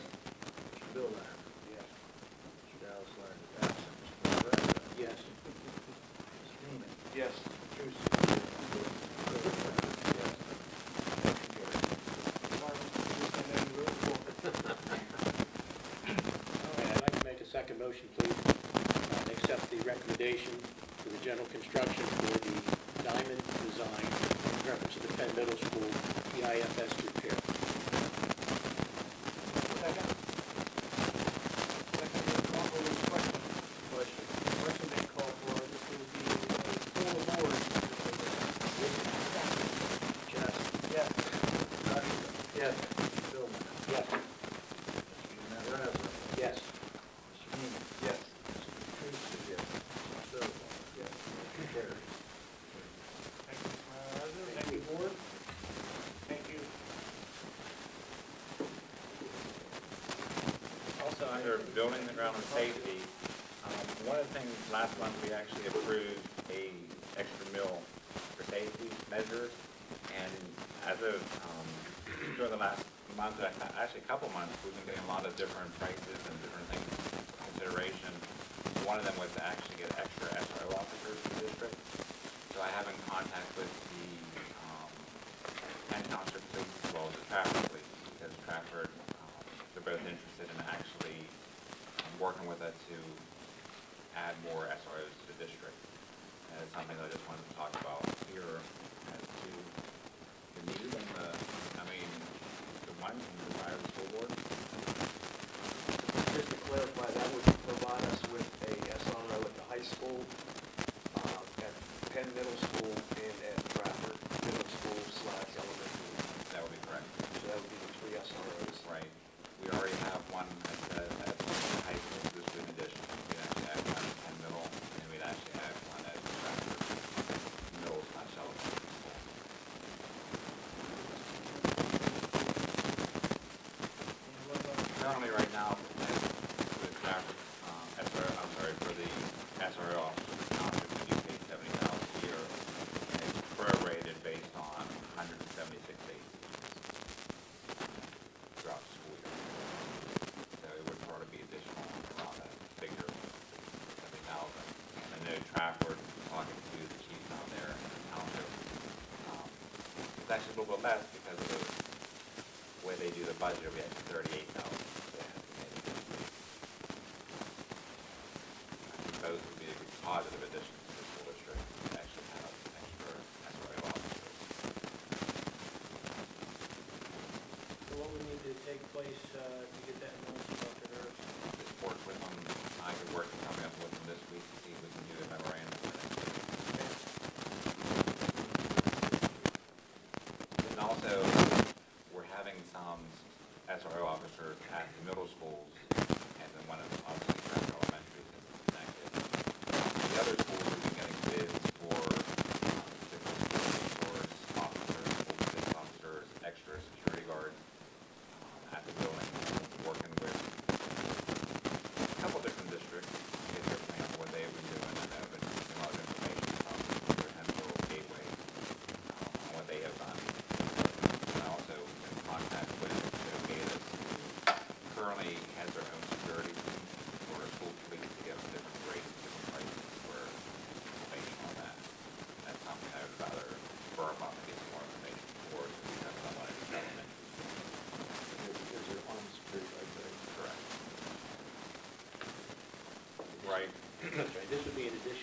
Mr. Bill Yes. Mr. Dallas Larry, absent. Mr. Nebraska. Yes. Mr. Neiman. Yes. I'd like to make a second motion, please. Accept the recommendation for the general construction for the diamond design in reference to the Penn Middle School PIFS repair. Second? Second being called for, this question. Question being called for, this will be a full board. Chess. Yes. Nebraska. Yes. Mr. Billman. Yes. Mr. Nebraska. Yes. Mr. Neiman. Yes. Mr. Teresa. Yes. Mr. Bill. Yes. Motion carries. Thank you, Mr. Manager. Thank you, board. Thank you. Also, under building the ground and safety, one of the things, last month, we actually approved a extra mill for safety measures. And as of, during the last month, actually a couple months, we've been getting a lot of different prices and different things in consideration. One of them was to actually get extra SRO officers for the district. So I have in contact with the Penn Township Police as well as the Trafford Police, because Trafford, they're both interested in actually working with us to add more SROs to the district. And it's something that I just wanted to talk about here as to the need and the one from the desire of the school board. Just to clarify, that would provide us with a SRO at the high school, at Penn Middle School, and at Trafford Middle School / elementary. That would be correct. So that would be the 3 SROs. Right. We already have one at high school, this would be an addition. We'd actually add one at Penn Middle, and we'd actually add one at Trafford Middle / elementary school. Currently, right now, for the Trafford, for the SRO officer, the township, we do pay $70,000 a year, and it's prorated based on 176 days throughout the school year. So it would probably be additional around that figure, 70,000. And I know Trafford, talking to the chief down there in the township, it's actually a little bit less because of the way they do the budget. We have 38,000. Those would be a positive addition to the school district to actually have extra SRO officers. So what would need to take place to get that notice about the nurse? Just work with them. I could work coming up with them this week to see if we can do a memorandum for next week. And also, we're having some SRO officers at the middle schools, and then one of them obviously Trafford Elementary since it's connected. The other schools we've been getting bids for different force officers, police officers, extra security guards at the building, working with a couple different districts to get their plan of what they've been doing. And I've been getting a lot of information from their Hensel Gateway on what they have done. And also in contact with Gatus, who currently has their own security team for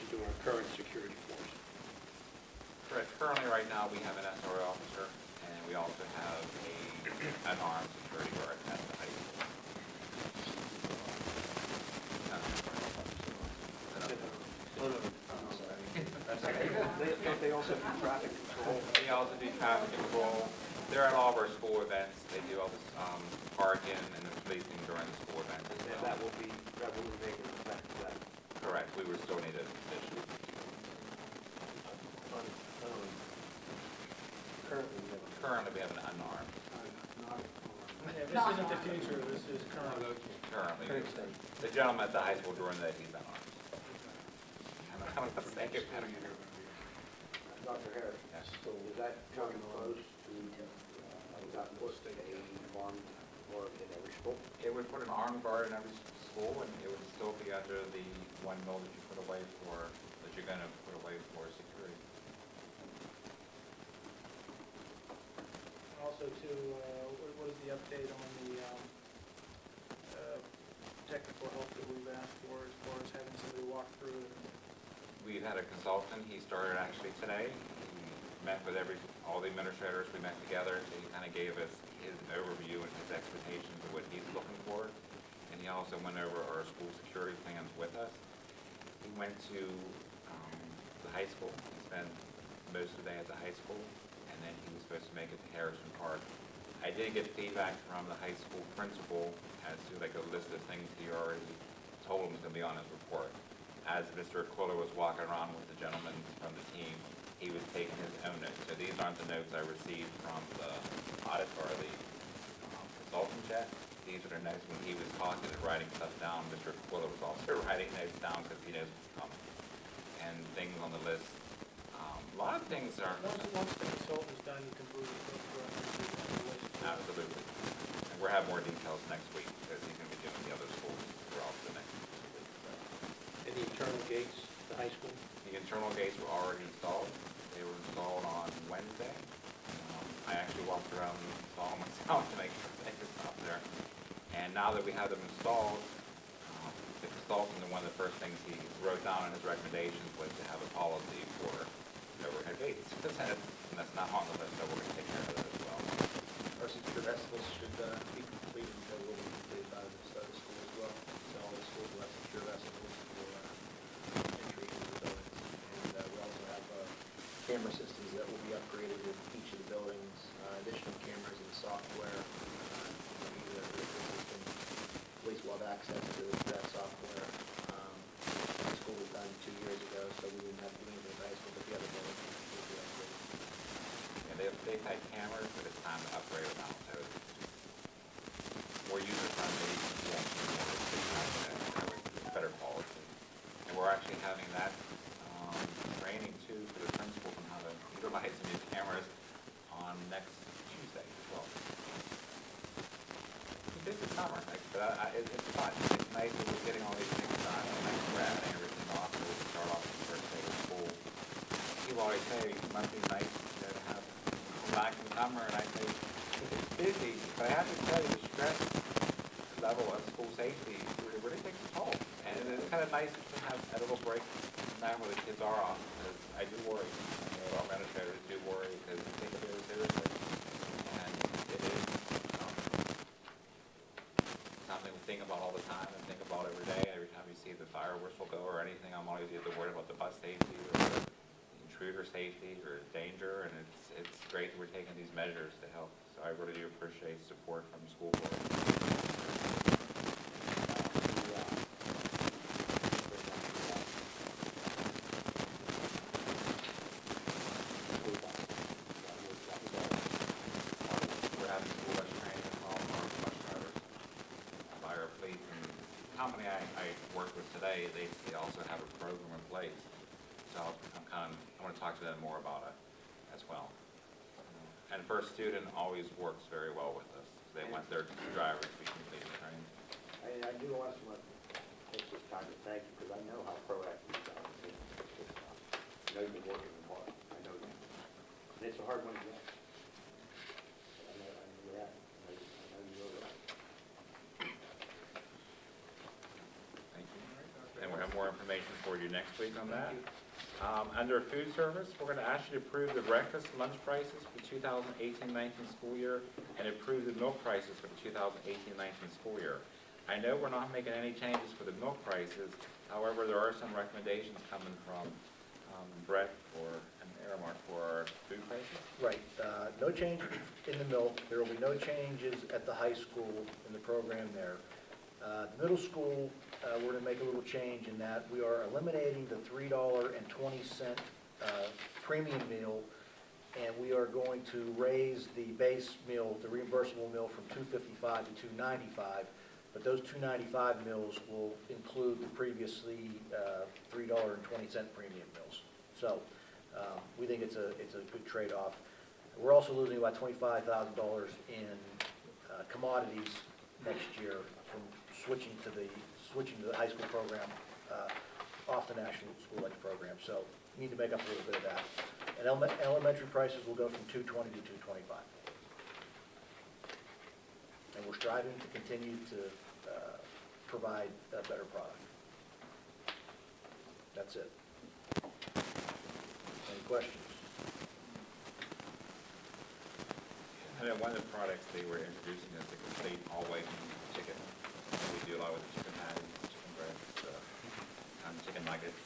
addition to our current security force. Correct. Currently, right now, we have an SRO officer, and we also have an armed security guard at the high school. Don't they also do traffic control? They also do traffic control. They're at all of our school events. They do all this parking and the policing during the school events as well. That will remain in effect for that. Correct. We would still need a position. Currently, we have an unarmed. Yeah, this isn't the future, this is current. Currently, the gentleman at the high school during that, he's unarmed. I'm not saying it. Dr. Harris, so was that coming close to, got put a armed guard in every school? It would put an armed guard in every school, and it would still be under the 1 mil that you put away for, that you're gonna put away for security. Also too, what is the update on the technical help that we've asked for as far as having somebody walk through it? We've had a consultant, he started actually today. He met with all the administrators, we met together, so he kind of gave us his overview and his expectations of what he's looking for. And he also went over our school security plans with us. He went to the high school, he spent most of the day at the high school, and then he was supposed to make it to Harrison Park. I did get feedback from the high school principal as to like a list of things he already told him was going to be on his report. As Mr. Quiller was walking around with the gentleman from the team, he was taking his own notes. So these aren't the notes I received from the audit or the consultant yet. These are the notes when he was talking and writing stuff down. Mr. Quiller was also writing notes down because he knows what's coming. And things on the list. A lot of things are... Once the consultant's done, you can move it to the list. Absolutely. And we'll have more details next week because he's going to be doing the other schools throughout the next week. And the internal gates, the high school? The internal gates were already installed. They were installed on Wednesday. I actually walked around and installed them myself to make sure they could stop there. And now that we have them installed, the consultant, one of the first things he wrote down in his recommendations was to have a policy for overhead gates. And that's not on the list, so we're going to take care of that as well. Our secure vessels should be complete until we'll be completed by the start of school as well. So all the schools will have secure vessels for entry into the buildings. And we also have camera systems that will be upgraded in each of the buildings, additional cameras and software. The system, police will have access to that software. The school was done 2 years ago, so we wouldn't have to do anything with high school, but the other buildings will be upgraded. And they've had cameras, but it's time to upgrade them now. So it's more user-friendly, better quality. And we're actually having that training too for the principals on how to utilize the new cameras on next Tuesday as well. This is summer, but it's fun. It's nice that we're getting all these things done, and like we're adding everything off, so we can start off the first day of school. People always say it must be nice to have back in summer, and I say it's busy, but I have to tell you the stress level of school safety really takes a toll. And it's kind of nice to have a little break from time where the kids are off, because I do worry. Our administrators do worry because they take it very seriously, and it is something we think about all the time and think about every day. Every time you see the fire whistle go or anything, I'm always either worried about the bus safety or the intruder safety or danger, and it's great that we're taking these measures to help. So I really do appreciate support from the school board. We're having school bus training as well for our bus drivers by our fleet. And the company I work with today, they also have a program in place. So I want to talk to them more about it as well. And First Student always works very well with us. They want their drivers to be completely trained. I do also want to take this time to thank you, because I know how proactive you are. I know you've been working hard. I know that. And it's a hard one to get. I know you're at it. I know you know that. Thank you. And we're more information for you next week on that. Under food service, we're going to ask you to approve the breakfast lunch prices for the 2018-19 school year and approve the milk prices for the 2018-19 school year. I know we're not making any changes for the milk prices. However, there are some recommendations coming from Brett and Aramark for our food prices. Right, no change in the milk. There will be no changes at the high school in the program there. The middle school, we're going to make a little change in that we are eliminating the $3.20 premium meal, and we are going to raise the base meal, the reimbursable meal, from $2.55 to $2.95. But those $2.95 meals will include the previously $3.20 premium meals. So we think it's a good trade-off. We're also losing about $25,000 in commodities next year from switching to the high school program off the national school lunch program. So we need to make up a little bit of that. And elementary prices will go from $2.20 to $2.25. And we're striving to continue to provide a better product. That's it. Any questions? I know one of the products they were introducing is the complete all-white chicken. We do a lot with the chicken patties, chicken breasts, chicken nuggets.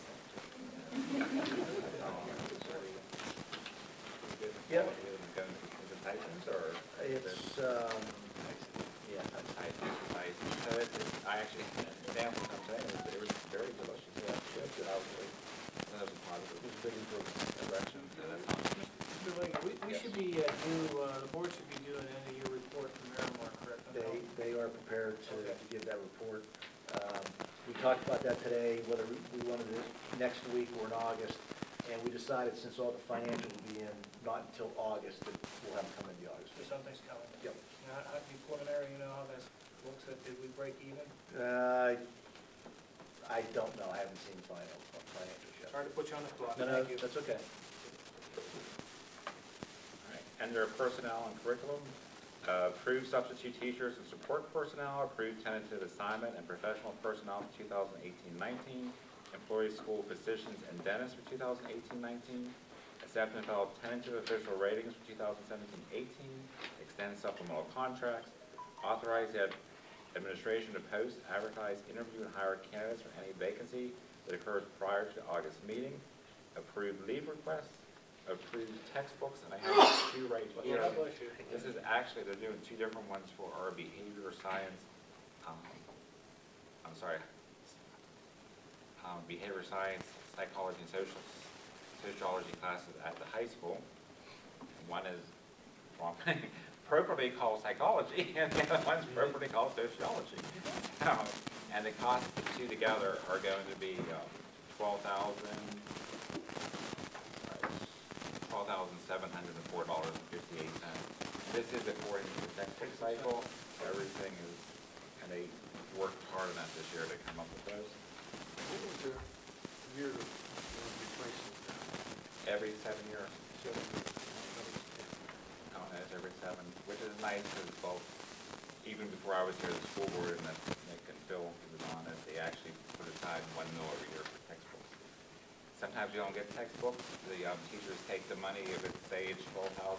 Yep. Is it Tyson's or? It's, yeah. Tyson's. So I actually had a sample of something, but it was very delicious. Yeah, good. That was a positive. It was a big improvement direction. So that's awesome. Mr. Link, we should be due, the board should be due an end-of-year report from Marymore, correct? They are prepared to give that report. We talked about that today, whether we wanted it next week or in August, and we decided since all the financials will be in not until August, that we'll have them come in the August. So something's coming. Yep. Now, how do you preliminary, you know how this looks at, did we break even? I don't know, I haven't seen the financials yet. Sorry to put you on the spot. No, Thank you. that's okay. All right. Under personnel and curriculum, approved substitute teachers and support personnel, approved tentative assignment and professional personnel for 2018-19, employee school physicians and dentists for 2018-19, accept and file tentative official ratings for 2017-18, extend supplemental contracts, authorize the administration to post, advertise, interview, and hire candidates for any vacancy that occurs prior to the August meeting, approve leave requests, approve textbooks, and I have two right here. God bless you. This is actually, they're doing two different ones for our behavior science, behavior science, psychology, and sociology classes at the high school. One is appropriately called psychology, and the other one's appropriately called sociology. And the cost of the two together are going to be $12,704.58. This is according to the textbook cycle. Everything is, and they worked hard on that this year to come up with those. What was the year of replacement? Every 7 years. Oh, no, it's every 7, which is nice because both, even before I was here, the school board and Nick and Phil was on it, they actually put aside $1 million every year for textbooks. Sometimes you don't get textbooks. The teachers take the money, if it's, say, it's $12,000,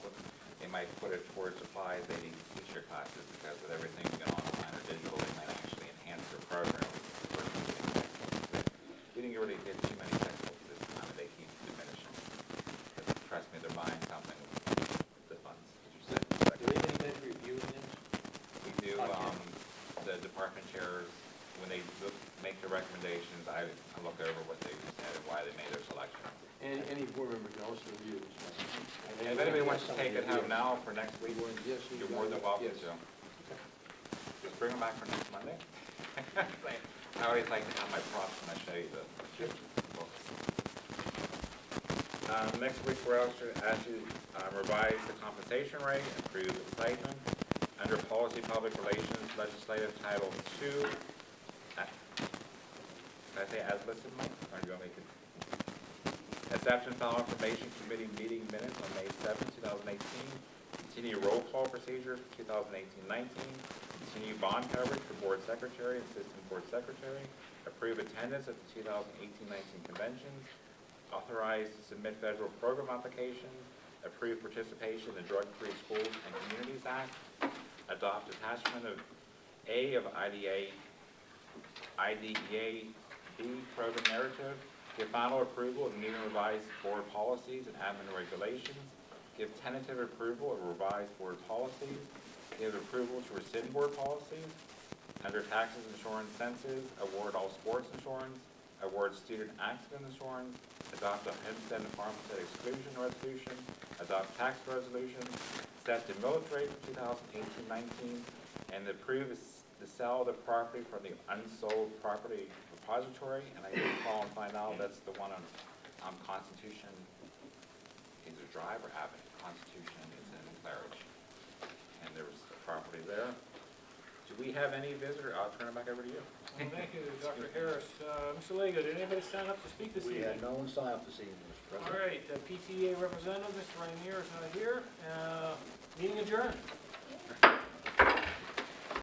they might put it towards supplies they need to teach their classes, because with everything going online or digital, they might actually enhance their program. We didn't really get too many textbooks this time, and they keep diminishing. But trust me, they're buying something with the funds. Do we have anybody reviewing this? We do, the department chairs, when they make the recommendations, I look over what they said and why they made their selection. And any board member can also review this. And if anybody wants to take it home now for next week, you're more than welcome to. Just bring them back for next Monday. I always like to have my props when I show you the books. Next week, we're also asked you to revise the compensation rate, improve the stipend. Under Policy Public Relations, Legislative Title II, did I say as listed, Mike? Or do you want me to? Accept and file information committee meeting minutes on May 7, 2018. Continue roll call procedure for 2018-19. Continue bond coverage for board secretary and assistant board secretary. Approve attendance at the 2018-19 conventions. Authorize to submit federal program applications. Approve participation in the Drug-Free Schools and Communities Act. Adopt attachment of A of IDEA B program narrative. Give final approval of new and revised board policies and admin regulations. Give tentative approval of revised board policies. Give approval to rescind board policies. Under taxes, insurance, census, award all sports insurance. Award student accident insurance. Adopt a homestead and farmstead exclusion resolution. Adopt tax resolution. Set the millage rate for 2018-19. And approve the sale of the property from the unsold property repository. And I did call and find out that's the one on Constitution, either Drive or Avenue. Constitution is in Claridge. And there was a property there. Do we have any visitor? I'll turn it back over to you. Well, thank you, Dr. Harris. Mr. Lego, did anybody sign up to speak this We evening? had no one sign up this evening, Mr. All President. right, PTA representative, Mr. Rainier is not here. Meeting adjourned.